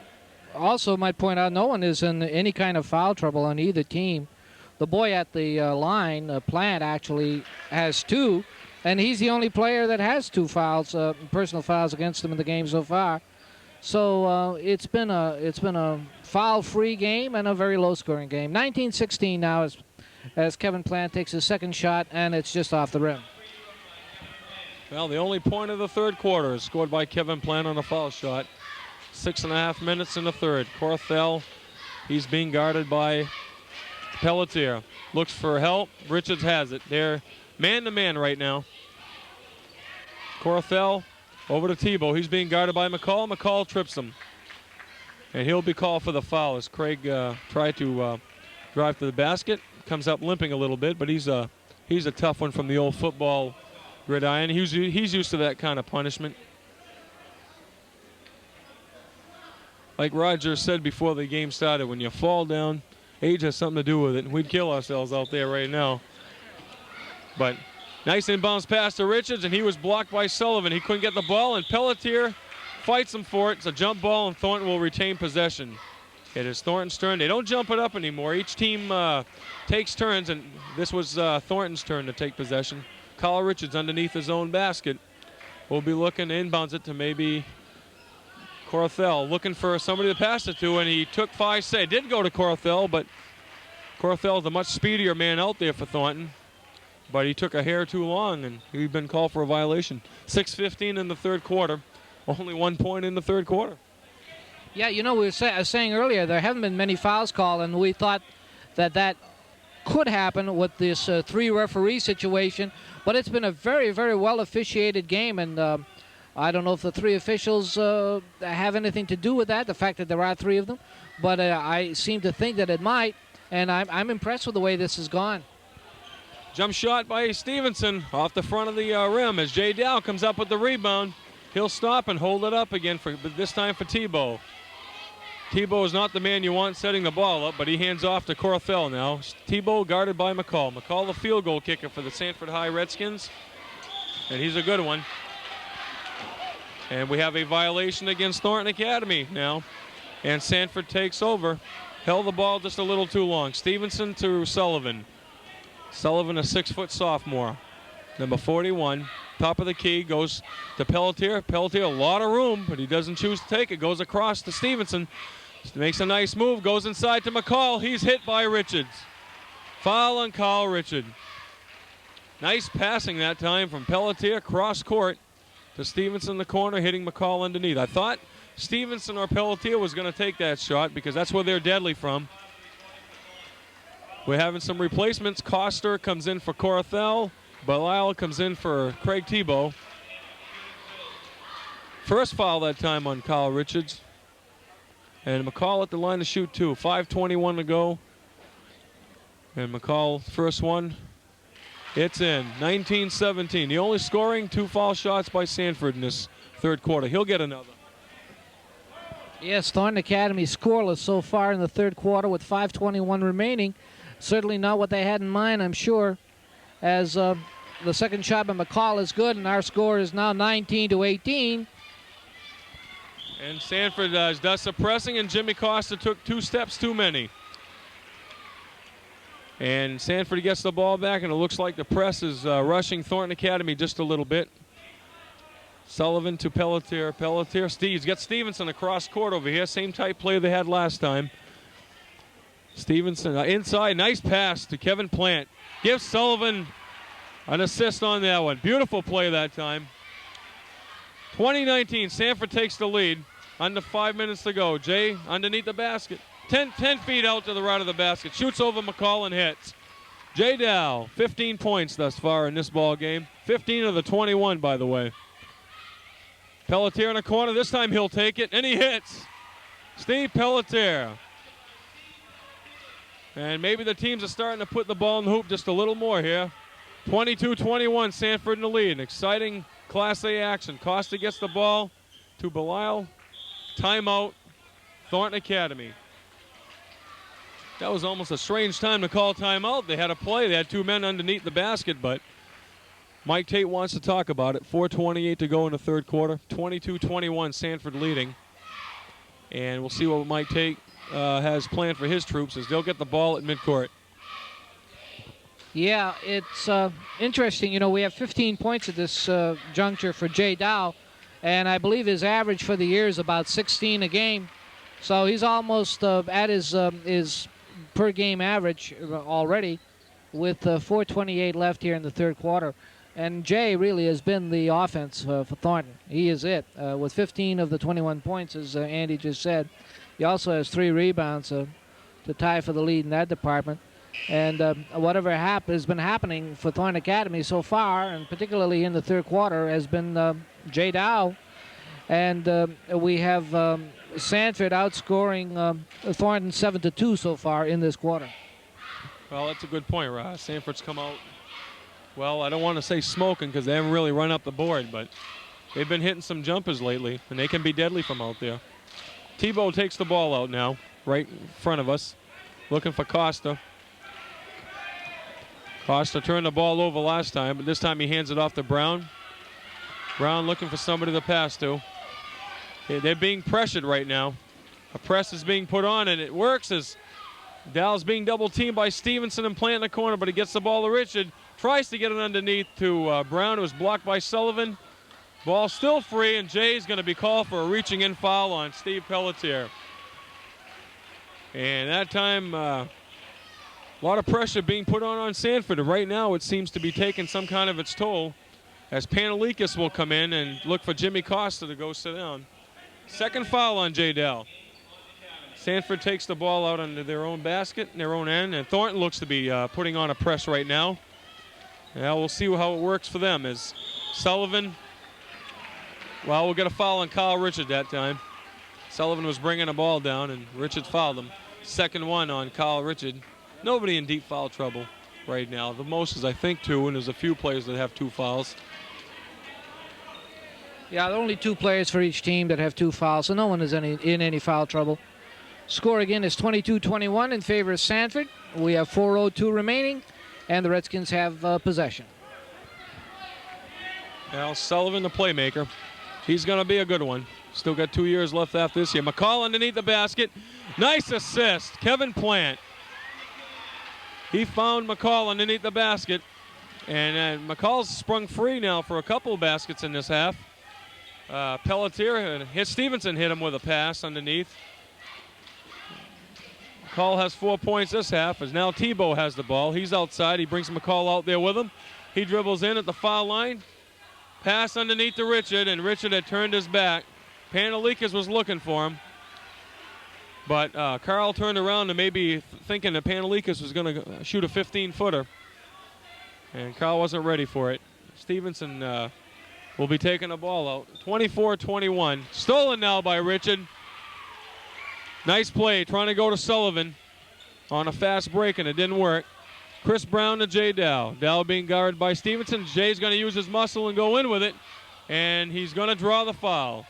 also might point out no one is in any kind of foul trouble on either team. The boy at the line, Plant, actually has 2, and he's the only player that has 2 fouls, personal fouls against him in the game so far. So it's been a foul-free game and a very low-scoring game. 19-16 now as Kevin Plant takes his second shot, and it's just off the rim. Well, the only point of the third quarter is scored by Kevin Plant on a foul shot. 6.5 minutes in the third. Corthell, he's being guarded by Pelletier. Looks for help. Richards has it. They're man-to-man right now. Corthell over to Thibault. He's being guarded by McCall. McCall trips him. And he'll be called for the foul as Craig tried to drive to the basket. Comes up limping a little bit, but he's a tough one from the old football gridiron. He's used to that kind of punishment. Like Roger said before the game started, when you fall down, age has something to do with it, and we'd kill ourselves out there right now. But nice inbounds pass to Richards, and he was blocked by Sullivan. He couldn't get the ball, and Pelletier fights him for it. It's a jump ball, and Thornton will retain possession. It is Thornton's turn. They don't jump it up anymore. Each team takes turns, and this was Thornton's turn to take possession. Kyle Richards underneath his own basket. We'll be looking to inbounds it to maybe Corthell, looking for somebody to pass it to, and he took 5 seconds. Did go to Corthell, but Corthell is a much speedier man out there for Thornton. But he took a hair too long, and he'd been called for a violation. 6:15 in the third quarter. Only 1 point in the third quarter. Yeah, we were saying earlier there haven't been many fouls called, and we thought that could happen with this 3-referee situation. But it's been a very, very well officiated game, and I don't know if the 3 officials have anything to do with that, the fact that there are 3 of them. But I seem to think that it might, and I'm impressed with the way this has gone. Jump shot by Stevenson off the front of the rim as Jay Dow comes up with the rebound. He'll stop and hold it up again, but this time for Tebow. Tebow is not the man you want setting the ball up, but he hands off to Corthell now. Tebow guarded by McCall. McCall, the field goal kicker for the Sanford High Redskins, and he's a good one. And we have a violation against Thornton Academy now, and Sanford takes over. Held the ball just a little too long. Stevenson to Sullivan. Sullivan, a 6-foot sophomore. Number 41, top of the key, goes to Pelletier. Pelletier, a lot of room, but he doesn't choose to take it. Goes across to Stevenson. Makes a nice move, goes inside to McCall. He's hit by Richards. Foul on Kyle Richard. Nice passing that time from Pelletier, cross court to Stevenson in the corner, hitting McCall underneath. I thought Stevenson or Pelletier was going to take that shot because that's where they're deadly from. We're having some replacements. Coster comes in for Corthell. Belial comes in for Craig Tebow. First foul that time on Kyle Richards. And McCall at the line to shoot 2. 5:21 to go. And McCall, first one. It's in. 19-17. The only scoring 2 foul shots by Sanford in this third quarter. He'll get another. Yes, Thornton Academy scoreless so far in the third quarter with 5:21 remaining. Certainly not what they had in mind, I'm sure, as the second shot by McCall is good, and our score is now 19-18. And Sanford does some pressing, and Jimmy Costa took 2 steps too many. And Sanford gets the ball back, and it looks like the press is rushing Thornton Academy just a little bit. Sullivan to Pelletier. Pelletier, Steve's got Stevenson across court over here. Same type play they had last time. Stevenson inside, nice pass to Kevin Plant. Gives Sullivan an assist on that one. Beautiful play that time. 20-19, Sanford takes the lead. Under 5 minutes to go. Jay underneath the basket. 10 feet out to the right of the basket. Shoots over McCall and hits. Jay Dow, 15 points thus far in this ball game. 15 of the 21, by the way. Pelletier in the corner. This time he'll take it, and he hits. Steve Pelletier. And maybe the teams are starting to put the ball in the hoop just a little more here. 22-21, Sanford in the lead. An exciting Class A action. Costa gets the ball to Belial. Timeout, Thornton Academy. That was almost a strange time to call timeout. They had a play. They had 2 men underneath the basket, but Mike Tate wants to talk about it. 4:28 to go in the third quarter. 22-21, Sanford leading. And we'll see what Mike Tate has planned for his troops as they'll get the ball at midcourt. Yeah, it's interesting. We have 15 points at this juncture for Jay Dow, and I believe his average for the year is about 16 a game. So he's almost at his per-game average already with 4:28 left here in the third quarter. And Jay really has been the offense for Thornton. He is it, with 15 of the 21 points, as Andy just said. He also has 3 rebounds to tie for the lead in that department. And whatever has been happening for Thornton Academy so far, and particularly in the third quarter, has been Jay Dow. And we have Sanford outscoring Thornton 7-2 so far in this quarter. Well, that's a good point, Ross. Sanford's come out, well, I don't want to say smoking because they haven't really run up the board, but they've been hitting some jumpers lately, and they can be deadly from out there. Tebow takes the ball out now, right in front of us, looking for Costa. Costa turned the ball over last time, but this time he hands it off to Brown. Brown looking for somebody to pass to. They're being pressured right now. A press is being put on, and it works as Dow's being double-teamed by Stevenson and Plant in the corner, but he gets the ball to Richard. Tries to get it underneath to Brown, who was blocked by Sullivan. Ball still free, and Jay's going to be called for a reaching-in foul on Steve Pelletier. And that time, a lot of pressure being put on Sanford. And right now, it seems to be taking some kind of its toll, as Panelikas will come in and look for Jimmy Costa to go sit down. Second foul on Jay Dow. Sanford takes the ball out under their own basket, their own end, and Thornton looks to be putting on a press right now. Now we'll see how it works for them as Sullivan, well, we'll get a foul on Kyle Richard that time. Sullivan was bringing the ball down, and Richard fouled him. Second one on Kyle Richard. Nobody in deep foul trouble right now. The most is, I think, 2, and there's a few players that have 2 fouls. Yeah, there are only 2 players for each team that have 2 fouls, so no one is in any foul trouble. Score again is 22-21 in favor of Sanford. We have 4:02 remaining, and the Redskins have possession. Now Sullivan, the playmaker. He's going to be a good one. Still got 2 years left after this year. McCall underneath the basket. Nice assist. Kevin Plant. He found McCall underneath the basket. And McCall's sprung free now for a couple of baskets in this half. Pelletier, Stevenson hit him with a pass underneath. McCall has 4 points this half, as now Tebow has the ball. He's outside. He brings McCall out there with him. He dribbles in at the foul line. Pass underneath to Richard, and Richard had turned his back. Panelikas was looking for him. But Carl turned around and maybe thinking that Panelikas was going to shoot a 15-footer. And Carl wasn't ready for it. Stevenson will be taking the ball out. 24-21. Stolen now by Richard. Nice play, trying to go to Sullivan on a fast break, and it didn't work. Chris Brown to Jay Dow. Dow being guarded by Stevenson. Jay's going to use his muscle and go in with it, and he's going to draw the foul.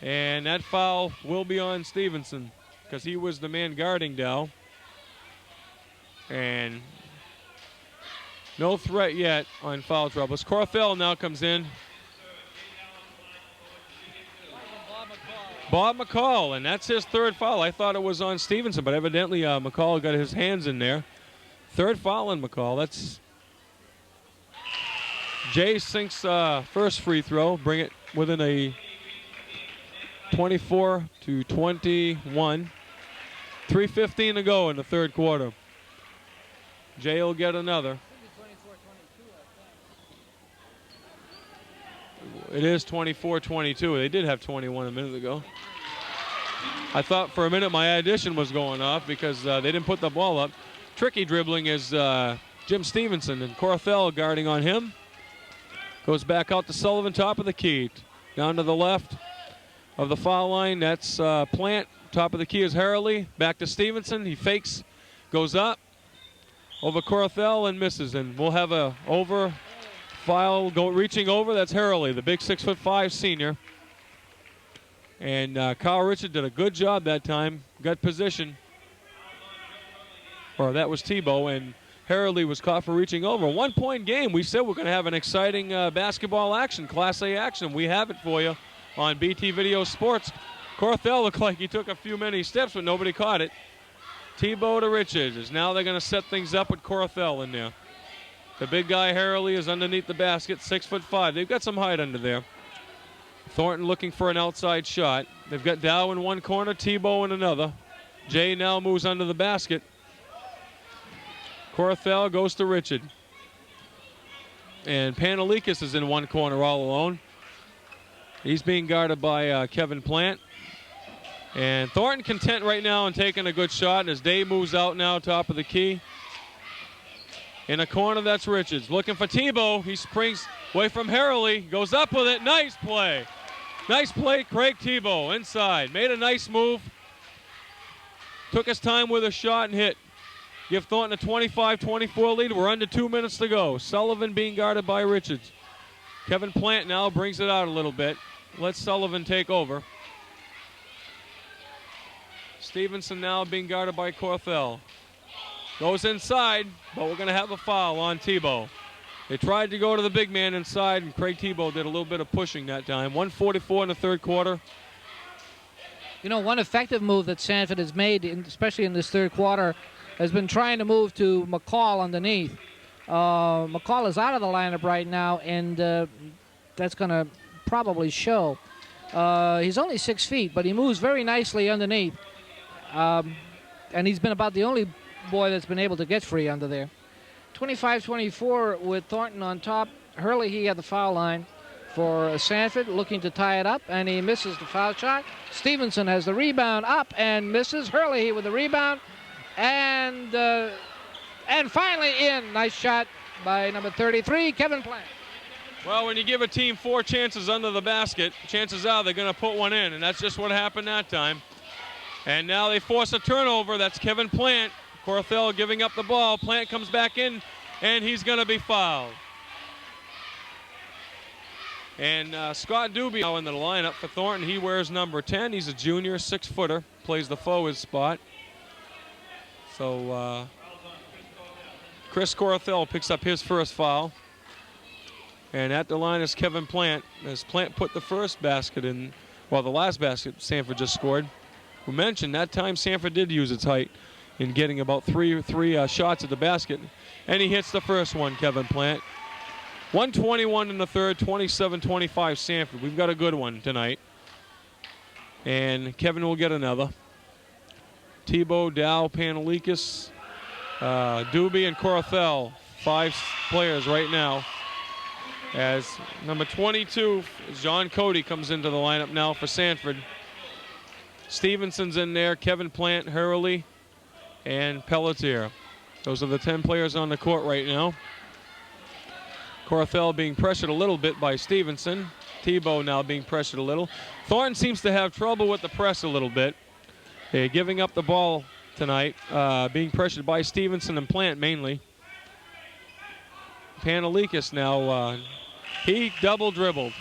And that foul will be on Stevenson because he was the man guarding Dow. And no threat yet on foul trouble. Corthell now comes in. Bob McCall, and that's his 3rd foul. I thought it was on Stevenson, but evidently McCall got his hands in there. 3rd foul on McCall. That's Jay sinks first free throw, bring it within a 24-21. 3:15 to go in the 3rd quarter. Jay will get another. It is 24-22. They did have 21 a minute ago. I thought for a minute my addition was going off because they didn't put the ball up. Tricky dribbling is Jim Stevenson, and Corthell guarding on him. Goes back out to Sullivan, top of the key. Down to the left of the foul line, that's Plant. Top of the key is Harley. Back to Stevenson. He fakes, goes up over Corthell and misses. And we'll have a over foul reaching over. That's Harley, the big 6'5" senior. And Kyle Richard did a good job that time. Got position. Or that was Tebow, and Harley was caught for reaching over. 1-point game. We said we're going to have an exciting basketball action, Class A action. We have it for you on BT Video Sports. Corthell looked like he took a few many steps, but nobody caught it. Tebow to Richards. Now they're going to set things up with Corthell in there. The big guy, Harley, is underneath the basket, 6'5". They've got some height under there. Thornton looking for an outside shot. They've got Dow in one corner, Tebow in another. Jay now moves under the basket. Corthell goes to Richard. And Panelikas is in one corner all alone. He's being guarded by Kevin Plant. And Thornton content right now and taking a good shot as Day moves out now, top of the key. In a corner, that's Richards. Looking for Tebow. He springs away from Harley. Goes up with it. Nice play. Nice play, Craig Tebow inside. Made a nice move. Took his time with a shot and hit. Give Thornton a 25-24 lead. We're under 2 minutes to go. Sullivan being guarded by Richards. Kevin Plant now brings it out a little bit. Lets Sullivan take over. Stevenson now being guarded by Corthell. Goes inside, but we're going to have a foul on Tebow. They tried to go to the big man inside, and Craig Tebow did a little bit of pushing that time. 1:44 in the third quarter. You know, one effective move that Sanford has made, especially in this third quarter, has been trying to move to McCall underneath. McCall is out of the lineup right now, and that's going to probably show. He's only 6 feet, but he moves very nicely underneath. And he's been about the only boy that's been able to get free under there. 25-24 with Thornton on top. Hurley, he had the foul line for Sanford, looking to tie it up, and he misses the foul shot. Stevenson has the rebound up and misses. Hurley with the rebound, and finally in. Nice shot by number 33, Kevin Plant. Well, when you give a team 4 chances under the basket, chances are they're going to put one in, and that's just what happened that time. And now they force a turnover. That's Kevin Plant. Corthell giving up the ball. Plant comes back in, and he's going to be fouled. And Scott Doobie now in the lineup for Thornton. He wears number 10. He's a junior, 6-footer. Plays the forward spot. So Chris Corthell picks up his first foul. And at the line is Kevin Plant. As Plant put the first basket in, well, the last basket Sanford just scored. We mentioned that time Sanford did use its height in getting about three shots at the basket. And he hits the first one, Kevin Plant. 1:21 in the third, 27-25 Sanford. We've got a good one tonight. And Kevin will get another. Tebow, Dow, Panelikas, Doobie, and Corthell. 5 players right now. As number 22, John Cody, comes into the lineup now for Sanford. Stevenson's in there, Kevin Plant, Hurley, and Pelletier. Those are the 10 players on the court right now. Corthell being pressured a little bit by Stevenson. Tebow now being pressured a little. Thornton seems to have trouble with the press a little bit. They're giving up the ball tonight, being pressured by Stevenson and Plant mainly. Panelikas now, he double dribbled.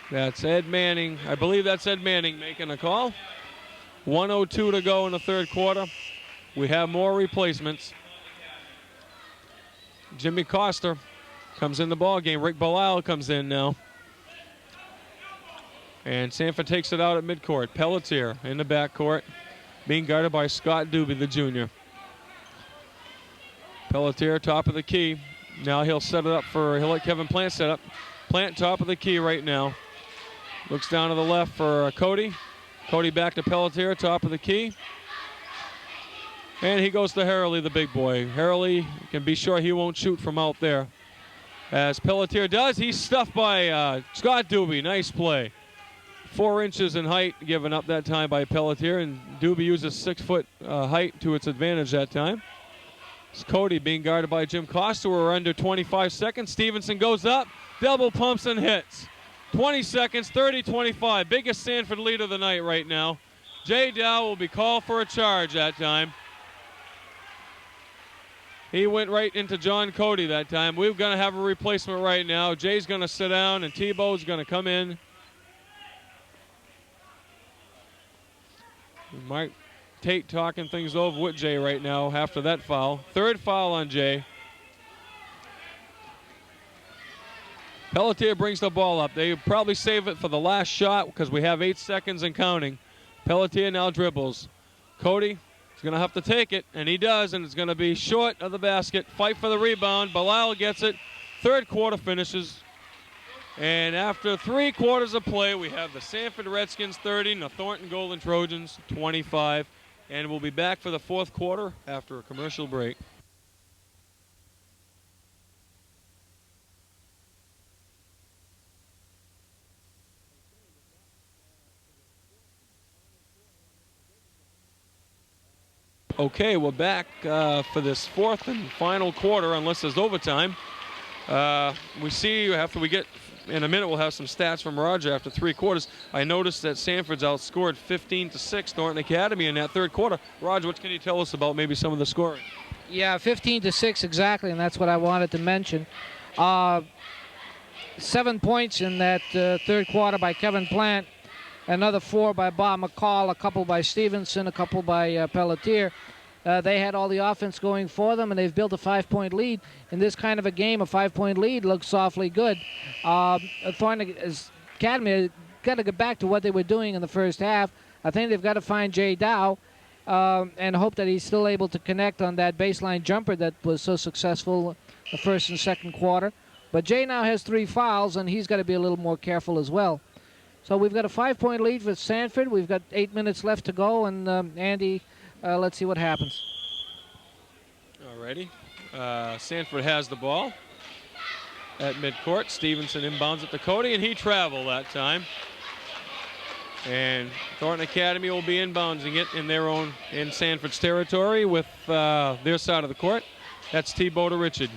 That's Ed Manning. I believe that's Ed Manning making a call. 1:02 to go in the third quarter. We have more replacements. Jimmy Coster comes in the ball game. Rick Belisle comes in now. And Sanford takes it out at midcourt. Pelletier in the backcourt, being guarded by Scott Doobie, the junior. Pelletier, top of the key. Now he'll let Kevin Plant set up. Plant top of the key right now. Looks down to the left for Cody. Cody back to Pelletier, top of the key. And he goes to Hurley, the big boy. Hurley, you can be sure he won't shoot from out there. As Pelletier does, he's stuffed by Scott Doobie. Nice play. 4 inches in height given up that time by Pelletier, and Doobie uses 6-foot height to its advantage that time. It's Cody being guarded by Jim Costa. We're under 25 seconds. Stevenson goes up, double pumps and hits. 20 seconds, 30-25. Biggest Sanford lead of the night right now. Jay Dow will be called for a charge that time. He went right into John Cody that time. We're going to have a replacement right now. Jay's going to sit down, and Tebow's going to come in. Mike Tate talking things over with Jay right now after that foul. Third foul on Jay. Pelletier brings the ball up. They probably save it for the last shot because we have 8 seconds and counting. Pelletier now dribbles. Cody is going to have to take it, and he does, and it's going to be short of the basket. Fight for the rebound. Belisle gets it. Third quarter finishes. And after 3 quarters of play, we have the Sanford Redskins 30 and the Thornton Golden Trojans 25. And we'll be back for the fourth quarter after a commercial break. Okay, we're back for this fourth and final quarter, unless there's overtime. We see after we get, in a minute, we'll have some stats from Roger after 3 quarters. I noticed that Sanford's outscored 15-6 Thornton Academy in that 3rd quarter. Roger, what can you tell us about maybe some of the scoring? Yeah, 15-6 exactly, and that's what I wanted to mention. 7 points in that 3rd quarter by Kevin Plant, another 4 by Bob McCall, a couple by Stevenson, a couple by Pelletier. They had all the offense going for them, and they've built a 5-point lead. In this kind of a game, a 5-point lead looks awfully good. Thornton Academy got to get back to what they were doing in the first half. I think they've got to find Jay Dow and hope that he's still able to connect on that baseline jumper that was so successful the 1st and 2nd quarter. But Jay now has 3 fouls, and he's got to be a little more careful as well. So we've got a 5-point lead for Sanford. We've got 8 minutes left to go, and Andy, let's see what happens. Alrighty. Sanford has the ball at midcourt. Stevenson inbounds it to Cody, and he traveled that time. And Thornton Academy will be inbounding it in Sanford's territory with their side of the court. That's Tebow to Richard.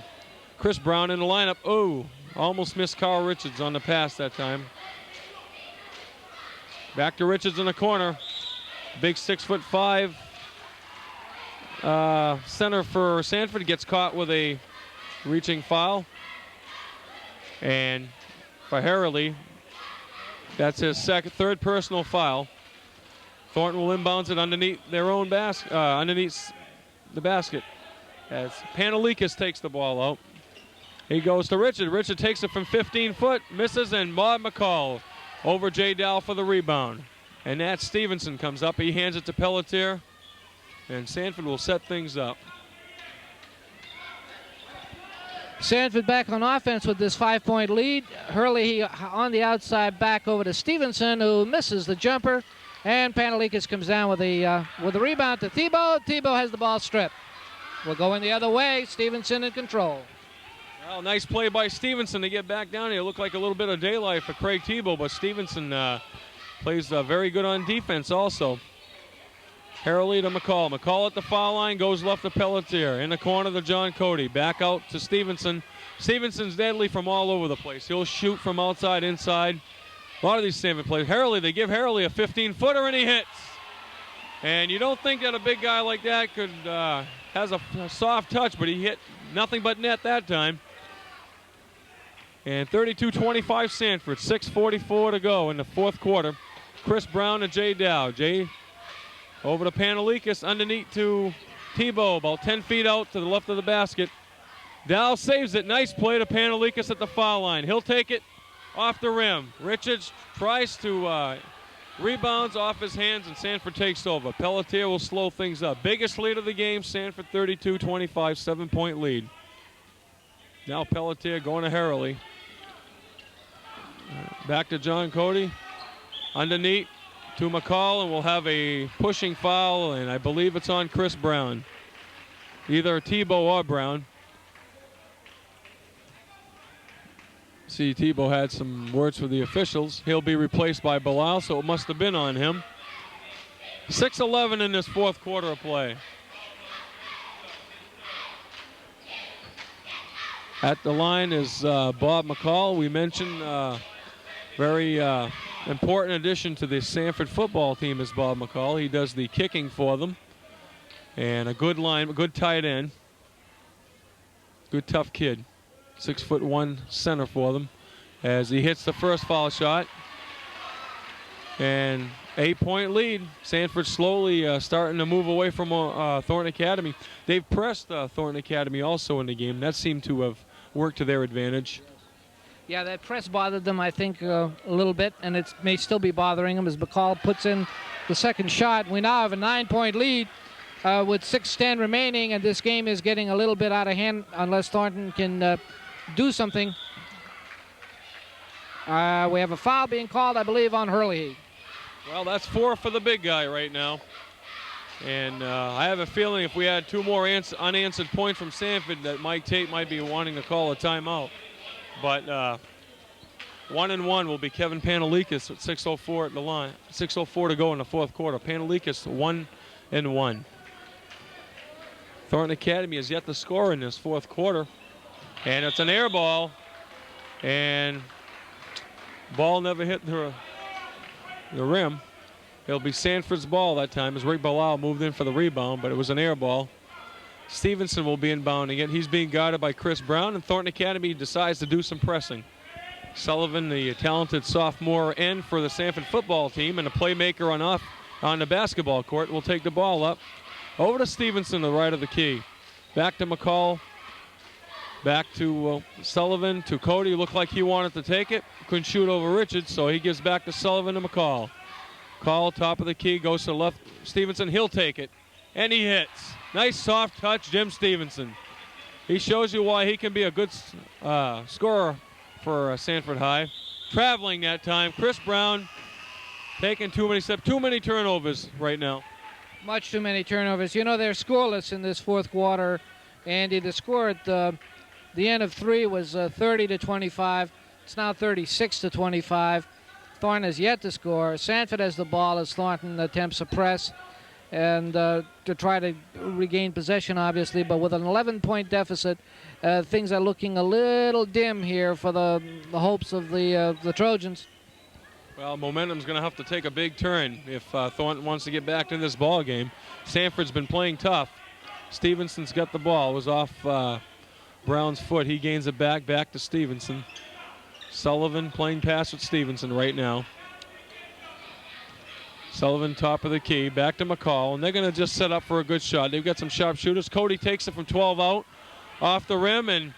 Chris Brown in the lineup. Oh, almost missed Carl Richards on the pass that time. Back to Richards in the corner. Big 6'5" center for Sanford gets caught with a reaching foul. And for Harrelly, that's his 3rd personal foul. Thornton will inbounds it underneath their own basket, underneath the basket, as Panelikas takes the ball out. He goes to Richard. Richard takes it from 15 foot, misses, and Bob McCall over Jay Dow for the rebound. And Nat Stevenson comes up. He hands it to Pelletier, and Sanford will set things up. Sanford back on offense with this 5-point lead. Hurley on the outside back over to Stevenson, who misses the jumper. And Panelikas comes down with a rebound to Tebow. Tebow has the ball stripped. We're going the other way. Stevenson in control. Well, nice play by Stevenson to get back down here. Looked like a little bit of daylight for Craig Tebow, but Stevenson plays very good on defense also. Harrelly to McCall. McCall at the foul line, goes left to Pelletier. In the corner to John Cody. Back out to Stevenson. Stevenson's deadly from all over the place. He'll shoot from outside, inside. A lot of these Sanford players. Harrelly, they give Harrelly a 15-footer, and he hits. And you don't think that a big guy like that could has a soft touch, but he hit nothing but net that time. And 32-25 Sanford, 6:44 to go in the 4th quarter. Chris Brown to Jay Dow. Jay over to Panelikas, underneath to Tebow, about 10 feet out to the left of the basket. Dow saves it. Nice play to Panelikas at the foul line. He'll take it off the rim. Richards tries to rebounds off his hands, and Sanford takes over. Pelletier will slow things up. Biggest lead of the game, Sanford 32-25, 7-point lead. Now Pelletier going to Harrelly. Back to John Cody. Underneath to McCall, and we'll have a pushing foul, and I believe it's on Chris Brown. Either Tebow or Brown. See, Tebow had some words with the officials. He'll be replaced by Bilal, so it must have been on him. 6:11 in this 4th quarter of play. At the line is Bob McCall. We mentioned very important addition to the Sanford football team is Bob McCall. He does the kicking for them. And a good line, a good tight end. Good tough kid. 6'1" center for them as he hits the first foul shot. And 8-point lead. Sanford slowly starting to move away from Thornton Academy. They've pressed Thornton Academy also in the game. That seemed to have worked to their advantage. Yeah, that press bothered them, I think, a little bit, and it may still be bothering them as McCall puts in the second shot. We now have a 9-point lead with 6:10 remaining, and this game is getting a little bit out of hand unless Thornton can do something. We have a foul being called, I believe, on Hurley. Well, that's 4 for the big guy right now. And I have a feeling if we had 2 more unanswered points from Sanford that Mike Tate might be wanting to call a timeout. But 1-1 will be Kevin Panelikas at 6:04 at the line. 6:04 to go in the 4th quarter. Panelikas 1-1. Thornton Academy has yet to score in this 4th quarter. And it's an air ball. And ball never hit the rim. It'll be Sanford's ball that time as Rick Bilal moved in for the rebound, but it was an air ball. Stevenson will be inbounding it. He's being guarded by Chris Brown, and Thornton Academy decides to do some pressing. Sullivan, the talented sophomore end for the Sanford football team and a playmaker on the basketball court, will take the ball up. Over to Stevenson, the right of the key. Back to McCall. Back to Sullivan, to Cody. Looked like he wanted to take it. Couldn't shoot over Richards, so he gives back to Sullivan and McCall. McCall, top of the key, goes to the left. Stevenson, he'll take it. And he hits. Nice soft touch, Jim Stevenson. He shows you why he can be a good scorer for Sanford High. Traveling that time. Chris Brown taking too many steps. Too many turnovers right now. Much too many turnovers. You know, they're scoreless in this fourth quarter. Andy, the score at the end of 3 was 30-25. It's now 36-25. Thornton has yet to score. Sanford has the ball as Thornton attempts to press and to try to regain possession, obviously. But with an 11-point deficit, things are looking a little dim here for the hopes of the Trojans. Well, momentum's going to have to take a big turn if Thornton wants to get back to this ball game. Sanford's been playing tough. Stevenson's got the ball. It was off Brown's foot. He gains it back to Stevenson. Sullivan playing pass with Stevenson right now. Sullivan, top of the key, back to McCall, and they're going to just set up for a good shot. They've got some sharp shooters. Cody takes it from 12 out, off the rim, and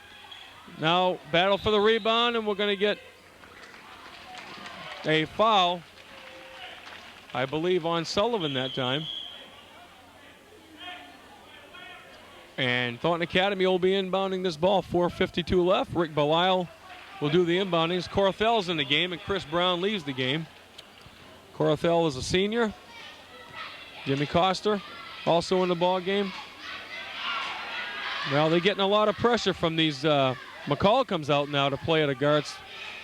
now battle for the rebound, and we're going to get a foul, I believe, on Sullivan that time. And Thornton Academy will be inbounding this ball. 4:52 left. Rick Belisle will do the inboundings. Corthel's in the game, and Chris Brown leaves the game. Corthell is a senior. Jimmy Coster also in the ball game. Well, they're getting a lot of pressure from these. McCall comes out now to play at a guard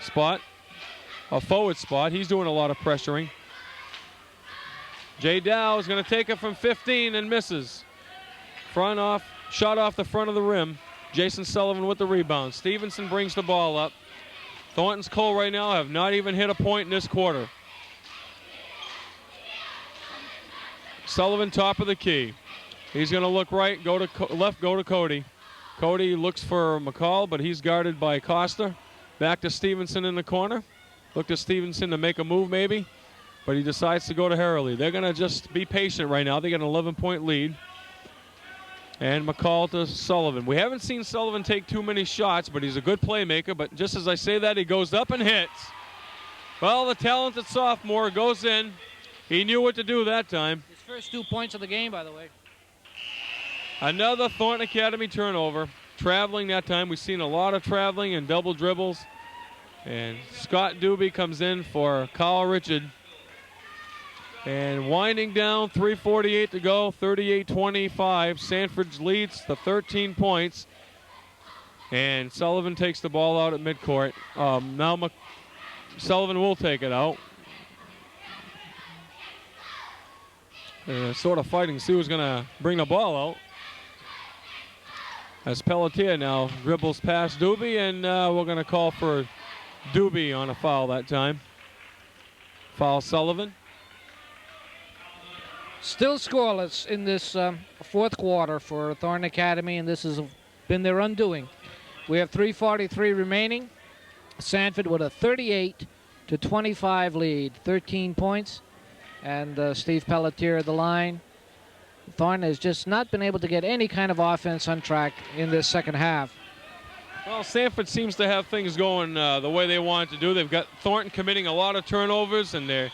spot, a forward spot. He's doing a lot of pressuring. Jay Dow is going to take it from 15 and misses. Shot off the front of the rim. Jason Sullivan with the rebound. Stevenson brings the ball up. Thornton's cold right now, have not even hit a point in this quarter. Sullivan, top of the key. He's going to look right, go to left, go to Cody. Cody looks for McCall, but he's guarded by Costa. Back to Stevenson in the corner. Look to Stevenson to make a move maybe, but he decides to go to Harley. They're going to just be patient right now. They got an 11-point lead. And McCall to Sullivan. We haven't seen Sullivan take too many shots, but he's a good playmaker. But just as I say that, he goes up and hits. Well, the talented sophomore goes in. He knew what to do that time. His first 2 points of the game, by the way. Another Thornton Academy turnover. Traveling that time. We've seen a lot of traveling and double dribbles. And Scott Doobie comes in for Kyle Richard. And winding down, 3:48 to go, 38-25. Sanford leads to 13 points. And Sullivan takes the ball out at midcourt. Now Sullivan will take it out. Sort of fighting to see who's going to bring the ball out. As Pelletier now dribbles past Doobie, and we're going to call for Doobie on a foul that time. Foul Sullivan. Still scoreless in this fourth quarter for Thornton Academy, and this has been their undoing. We have 3:43 remaining. Sanford with a 38-25 lead, 13 points, and Steve Pelletier at the line. Thornton has just not been able to get any kind of offense on track in this second half. Well, Sanford seems to have things going the way they want to do. They've got Thornton committing a lot of turnovers, and they've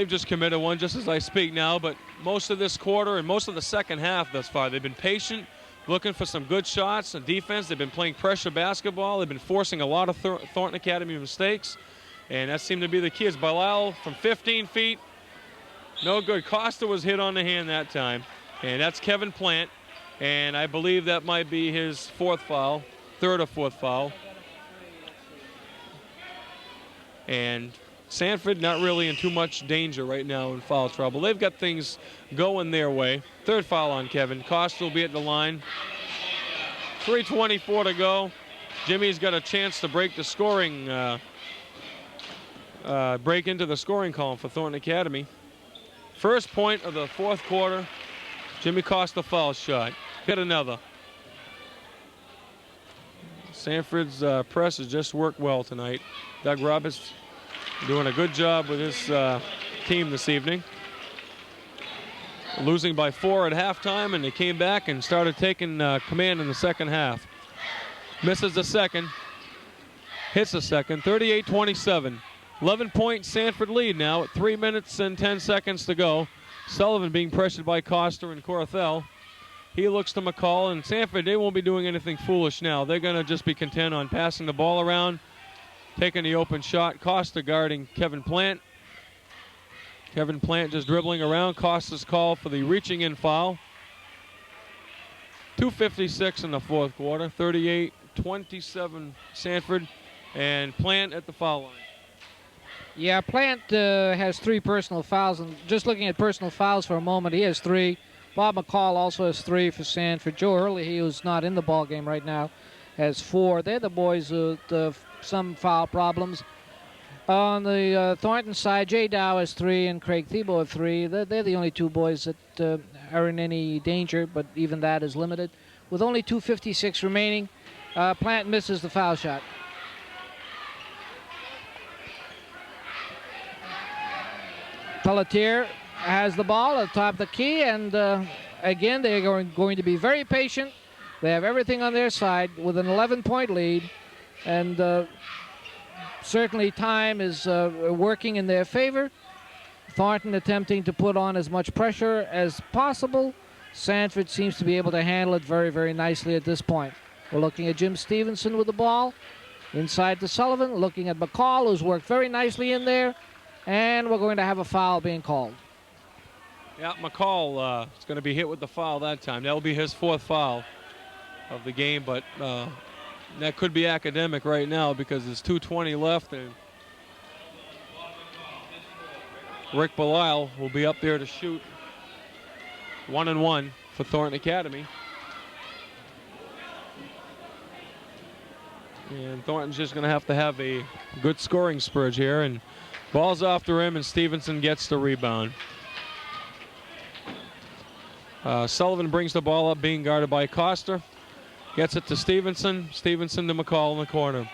just committed one just as I speak now, but most of this quarter and most of the second half thus far, they've been patient, looking for some good shots and defense. They've been playing pressure basketball. They've been forcing a lot of Thornton Academy mistakes, and that seemed to be the key. As Bilal from 15 feet, no good. Costa was hit on the hand that time, and that's Kevin Plant, and I believe that might be his third or fourth foul. And Sanford not really in too much danger right now in foul trouble. They've got things going their way. Third foul on Kevin. Costa will be at the line. 3:24 to go. Jimmy's got a chance to break the scoring, break into the scoring column for Thornton Academy. First point of the fourth quarter. Jimmy Costa foul shot. Hit another. Sanford's press has just worked well tonight. Doug Roberts doing a good job with his team this evening. Losing by 4 at halftime, and they came back and started taking command in the second half. Misses the second. Hits the second. 38-27. 11-point Sanford lead now at 3 minutes and 10 seconds to go. Sullivan being pressured by Costa and Corthell. He looks to McCall, and Sanford, they won't be doing anything foolish now. They're going to just be content on passing the ball around, taking the open shot. Costa guarding Kevin Plant. Kevin Plant just dribbling around. Costa's call for the reaching in foul. 2:56 in the fourth quarter. 38-27 Sanford, and Plant at the foul line. Yeah, Plant has 3 personal fouls, and just looking at personal fouls for a moment, he has 3. Bob McCall also has 3 for Sanford. Joe Early, who's not in the ball game right now, has 4. They're the boys with some foul problems. On the Thornton side, Jay Dow has 3 and Craig Thiebaud have 3. They're the only 2 boys that are in any danger, but even that is limited. With only 2:56 remaining, Plant misses the foul shot. Pelletier has the ball at the top of the key, and again, they're going to be very patient. They have everything on their side with an 11-point lead, and certainly time is working in their favor. Thornton attempting to put on as much pressure as possible. Sanford seems to be able to handle it very, very nicely at this point. We're looking at Jim Stevenson with the ball. Inside to Sullivan, looking at McCall, who's worked very nicely in there. And we're going to have a foul being called. Yeah, McCall is going to be hit with the foul that time. That will be his 4th foul of the game, but that could be academic right now because there's 2:20 left, and Rick Belisle will be up there to shoot 1-1 for Thornton Academy. And Thornton's just going to have a good scoring spurge here, and ball's off the rim, and Stevenson gets the rebound. Sullivan brings the ball up, being guarded by Costa. Gets it to Stevenson. Stevenson to McCall in the corner.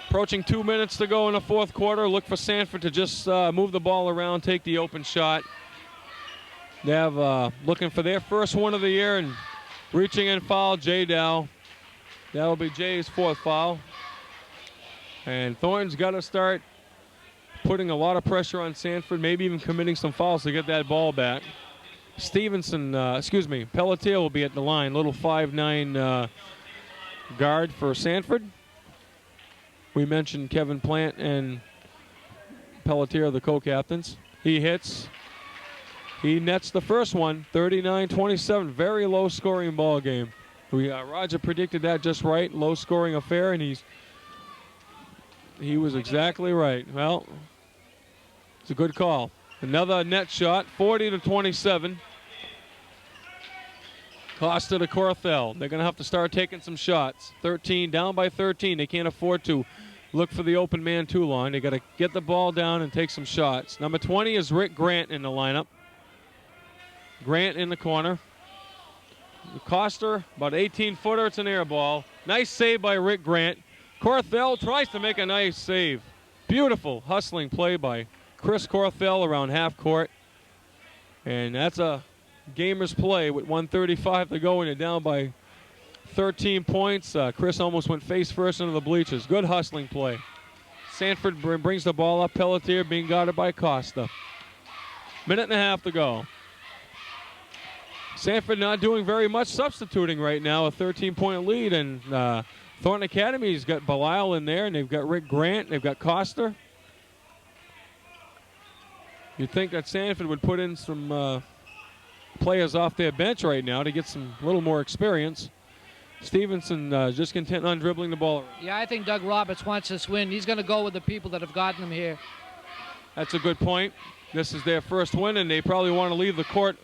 Approaching 2 minutes to go in the fourth quarter. Look for Sanford to just move the ball around, take the open shot. They have looking for their first one of the year, and reaching in foul, Jay Dow. That will be Jay's 4th foul. And Thornton's got to start putting a lot of pressure on Sanford, maybe even committing some fouls to get that ball back. Pelletier will be at the line. Little 5'9" guard for Sanford. We mentioned Kevin Plant and Pelletier, the co-captains. He hits. He nets the first one, 39-27. Very low-scoring ball game. Roger predicted that just right. Low-scoring affair, and he was exactly right. Well, it's a good call. Another net shot, 40-27. Costa to Corthell. They're going to have to start taking some shots. 13, down by 13. They can't afford to look for the open man too long. They got to get the ball down and take some shots. Number 20 is Rick Grant in the lineup. Grant in the corner. Costa, about 18-footer. It's an air ball. Nice save by Rick Grant. Corthell tries to make a nice save. Beautiful hustling play by Chris Corthell around half court. And that's a gamer's play with 1:35 to go, and you're down by 13 points. Chris almost went face first into the bleachers. Good hustling play. Sanford brings the ball up. Pelletier being guarded by Costa. Minute and a half to go. Sanford not doing very much substituting right now. A 13-point lead, and Thornton Academy's got Belisle in there, and they've got Rick Grant. They've got Costa. You'd think that Sanford would put in some players off their bench right now to get some little more experience. Stevenson just content on dribbling the ball around. Yeah, I think Doug Roberts wants this win. He's going to go with the people that have gotten him here. That's a good point. This is their first win, and they probably want to leave the court.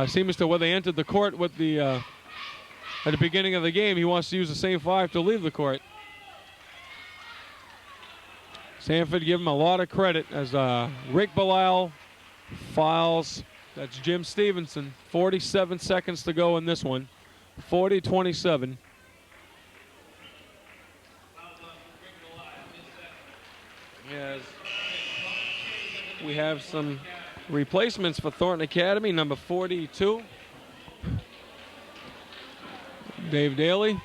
Seems to where they entered the court with the at the beginning of the game. He wants to use the same 5 to leave the court. Sanford give him a lot of credit as Rick Belisle fouls. That's Jim Stevenson. 47 seconds to go in this one. 40-27. Yes. We have some replacements for Thornton Academy. Number 42, Dave Daly.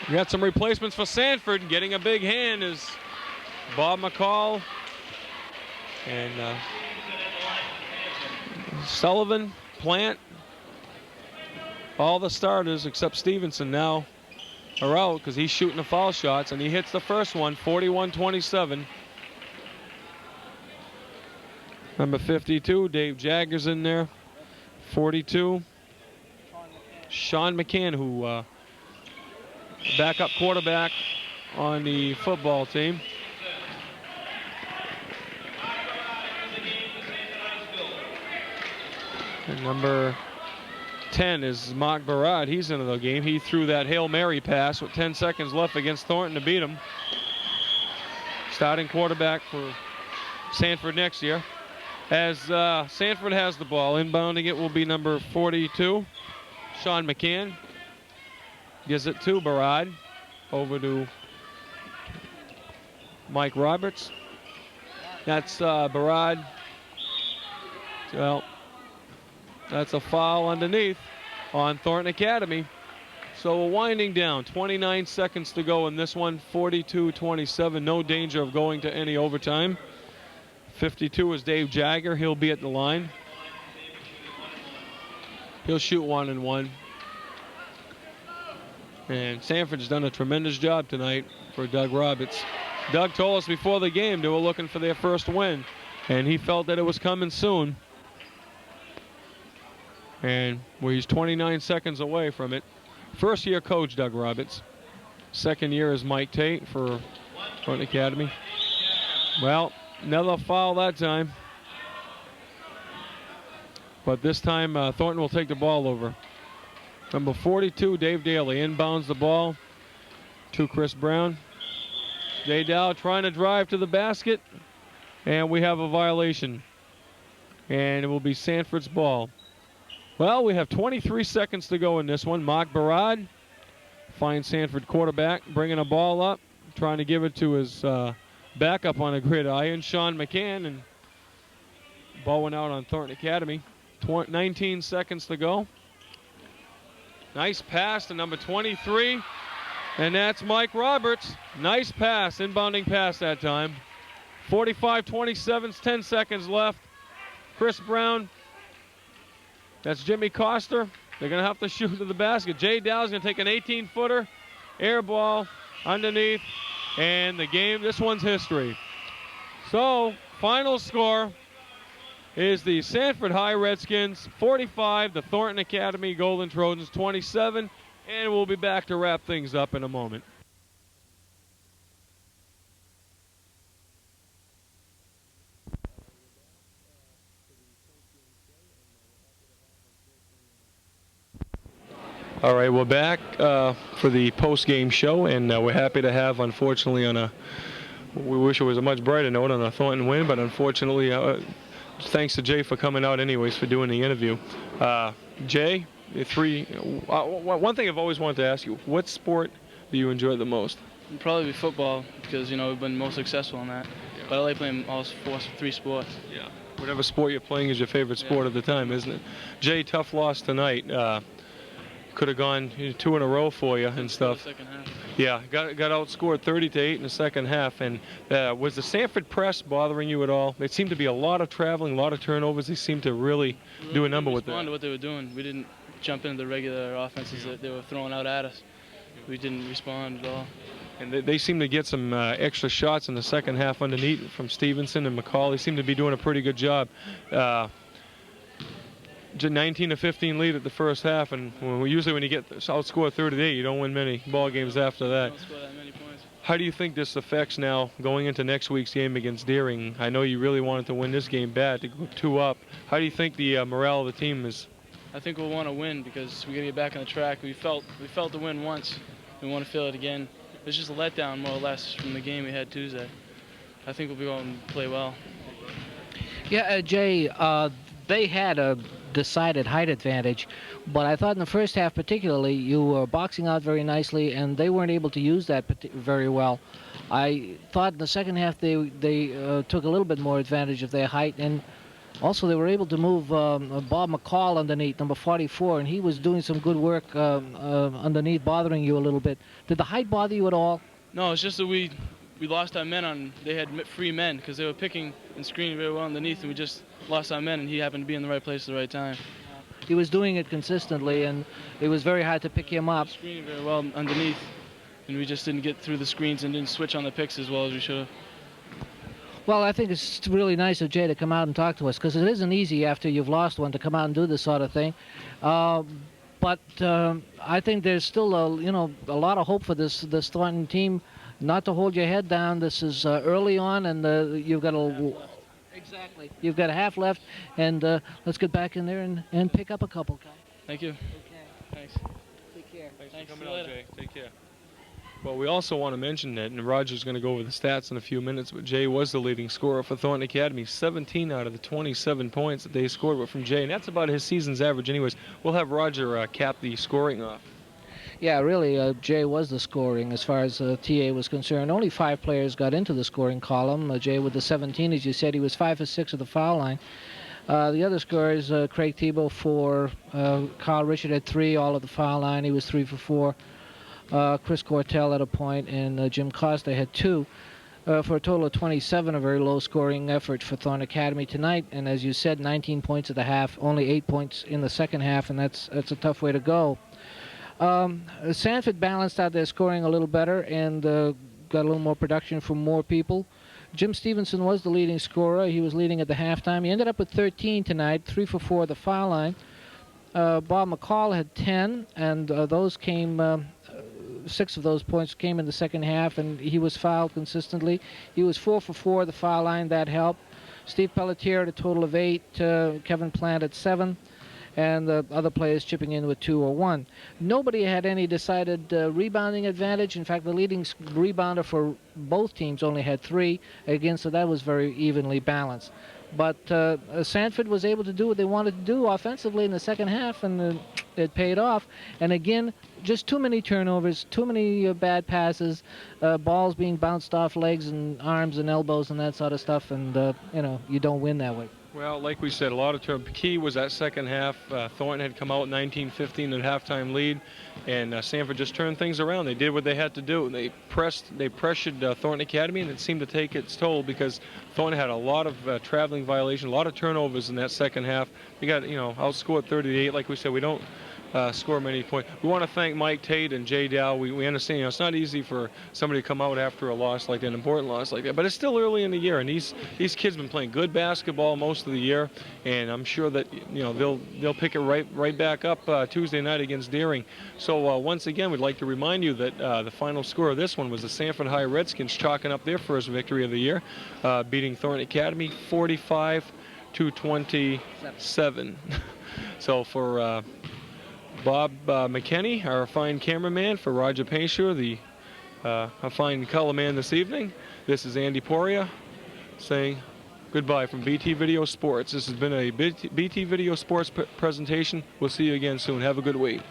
We got some replacements for Sanford. Getting a big hand is Bob McCall and Sullivan, Plant. All the starters except Stevenson now are out because he's shooting the foul shots, and he hits the first one, 41-27. Number 52, Dave Jagger's in there. 42, Sean McCann, who backup quarterback on the football team. And number 10 is Mark Barad. He's into the game. He threw that Hail Mary pass with 10 seconds left against Thornton to beat him. Starting quarterback for Sanford next year. As Sanford has the ball, inbounding it will be number 42, Sean McCann. Gives it to Barad. Over to Mike Roberts. That's Barad. Well, that's a foul underneath on Thornton Academy. So we're winding down. 29 seconds to go in this one. 42-27. No danger of going to any overtime. 52 is Dave Jagger. He'll be at the line. He'll shoot 1 and 1. And Sanford's done a tremendous job tonight for Doug Roberts. Doug told us before the game they were looking for their first win, and he felt that it was coming soon. And well, he's 29 seconds away from it. First year coach Doug Roberts. Second year is Mike Tate for Thornton Academy. Well, another foul that time. But this time Thornton will take the ball over. Number 42, Dave Daly, inbounds the ball to Chris Brown. Jay Dow trying to drive to the basket, and we have a violation. And it will be Sanford's ball. Well, we have 23 seconds to go in this one. Mark Barad finds Sanford quarterback, bringing a ball up, trying to give it to his backup on a gridiron, Sean McCann, and ball went out on Thornton Academy. 19 seconds to go. Nice pass to number 23, and that's Mike Roberts. Nice pass, inbounding pass that time. 45-27, 10 seconds left. Chris Brown, that's Jimmy Coster. They're going to have to shoot to the basket. Jay Dow's going to take an 18-footer, air ball underneath, and the game, this one's history. So, final score is the Sanford High Redskins 45, the Thornton Academy Golden Trojans 27, and we'll be back to wrap things up in a moment. All right, we're back for the post-game show, and we're happy to have, unfortunately, we wish it was a much brighter note on a Thornton win, but unfortunately, thanks to Jay for coming out anyways for doing the interview. Jay, one thing I've always wanted to ask you, what sport do you enjoy the most? It'd probably be football because, we've been most successful in that. Yeah. But I like playing all 3 sports. Yeah. Whatever sport you're playing is your favorite sport at the time, isn't it? Jay, tough loss tonight. Could have gone 2 in a row for you and stuff. Second half. Yeah, got outscored 30-8 in the second half. And was the Sanford press bothering you at all? It seemed to be a lot of traveling, a lot of turnovers. They seemed to really do a number with that. We responded to what they were doing. We didn't jump into the regular offenses that they were throwing out at us. We didn't respond at all. And they seem to get some extra shots in the second half underneath from Stevenson and McCall. They seem to be doing a pretty good job. 19-15 lead at the first half, and usually when you get outscored 30-8, you don't win many ball games after that. Don't score that many points. How do you think this affects now going into next week's game against Deering? I know you really wanted to win this game bad to go 2 up. How do you think the morale of the team is? I think we'll want to win because we got to get back on the track. We felt the win once. We want to feel it again. It was just a letdown, more or less, from the game we had Tuesday. I think we'll be going to play well. Yeah, Jay, they had a decided height advantage, but I thought in the first half particularly you were boxing out very nicely, and they weren't able to use that very well. I thought in the second half they took a little bit more advantage of their height, and also they were able to move Bob McCall underneath, number 44, and he was doing some good work underneath, bothering you a little bit. Did the height bother you at all? No, it's just that we lost our men on. They had free men because they were picking and screening very well underneath, and we just lost our men, and he happened to be in the right place at the right time. He was doing it consistently, and it was very hard to pick him up. Screening very well underneath, and we just didn't get through the screens and didn't switch on the picks as well as we should have. Well, I think it's really nice of Jay to come out and talk to us, because it isn't easy after you've lost one to come out and do this sort of thing. But I think there's still a lot of hope for this Thornton team. Not to hold your head down. This is early on, and you've got exactly. You've got a half left, and let's get back in there and pick up a couple, guys. Thank you. Okay. Thanks. Take care. Thanks for coming out, Jay. Take care. Well, we also want to mention that, and Roger's going to go over the stats in a few minutes, but Jay was the leading scorer for Thornton Academy. 17 out of the 27 points that they scored were from Jay, and that's about his season's average anyways. We'll have Roger cap the scoring off. Yeah, really, Jay was the scoring as far as TA was concerned. Only 5 players got into the scoring column. Jay with the 17, as you said, he was 5 for 6 at the foul line. The other scorers, Craig Thibault 4, Carl Richard had 3, all at the foul line. He was 3 for 4. Chris Cortell at a point, and Jim Costa had 2. For a total of 27, a very low scoring effort for Thornton Academy tonight. And as you said, 19 points at the half, only 8 points in the second half, and that's a tough way to go. Sanford balanced out their scoring a little better and got a little more production from more people. Jim Stevenson was the leading scorer. He was leading at the halftime. He ended up with 13 tonight, 3 for 4 at the foul line. Bob McCall had 10, and those came 6 of those points came in the second half, and he was fouled consistently. He was 4 for 4 at the foul line. That helped. Steve Pelletier had a total of 8. Kevin Plant at 7. And the other players chipping in with 2 or 1. Nobody had any decided rebounding advantage. In fact, the leading rebounder for both teams only had 3 again, so that was very evenly balanced. But Sanford was able to do what they wanted to do offensively in the second half, and it paid off. And again, just too many turnovers, too many bad passes, balls being bounced off legs and arms and elbows and that sort of stuff, and you don't win that way. Well, like we said, a lot of turn. Key was that second half. Thornton had come out 19-15 at halftime lead, and Sanford just turned things around. They did what they had to do. They pressured Thornton Academy, and it seemed to take its toll because Thornton had a lot of traveling violations, a lot of turnovers in that second half. They got outscored 30-8. Like we said, we don't score many points. We want to thank Mike Tate and Jay Dow. We understand it's not easy for somebody to come out after a loss like that, an important loss like that, but it's still early in the year, and these kids have been playing good basketball most of the year, and I'm sure that they'll pick it right back up Tuesday night against Deering. So once again, we'd like to remind you that the final score of this one was the Sanford High Redskins chalking up their first victory of the year, beating Thornton Academy 45-27. So for Bob McKinney, our fine cameraman, for Roger Painchaud, a fine color man this evening, this is Andy Poirier saying goodbye from BT Video Sports. This has been a BT Video Sports presentation. We'll see you again soon. Have a good week.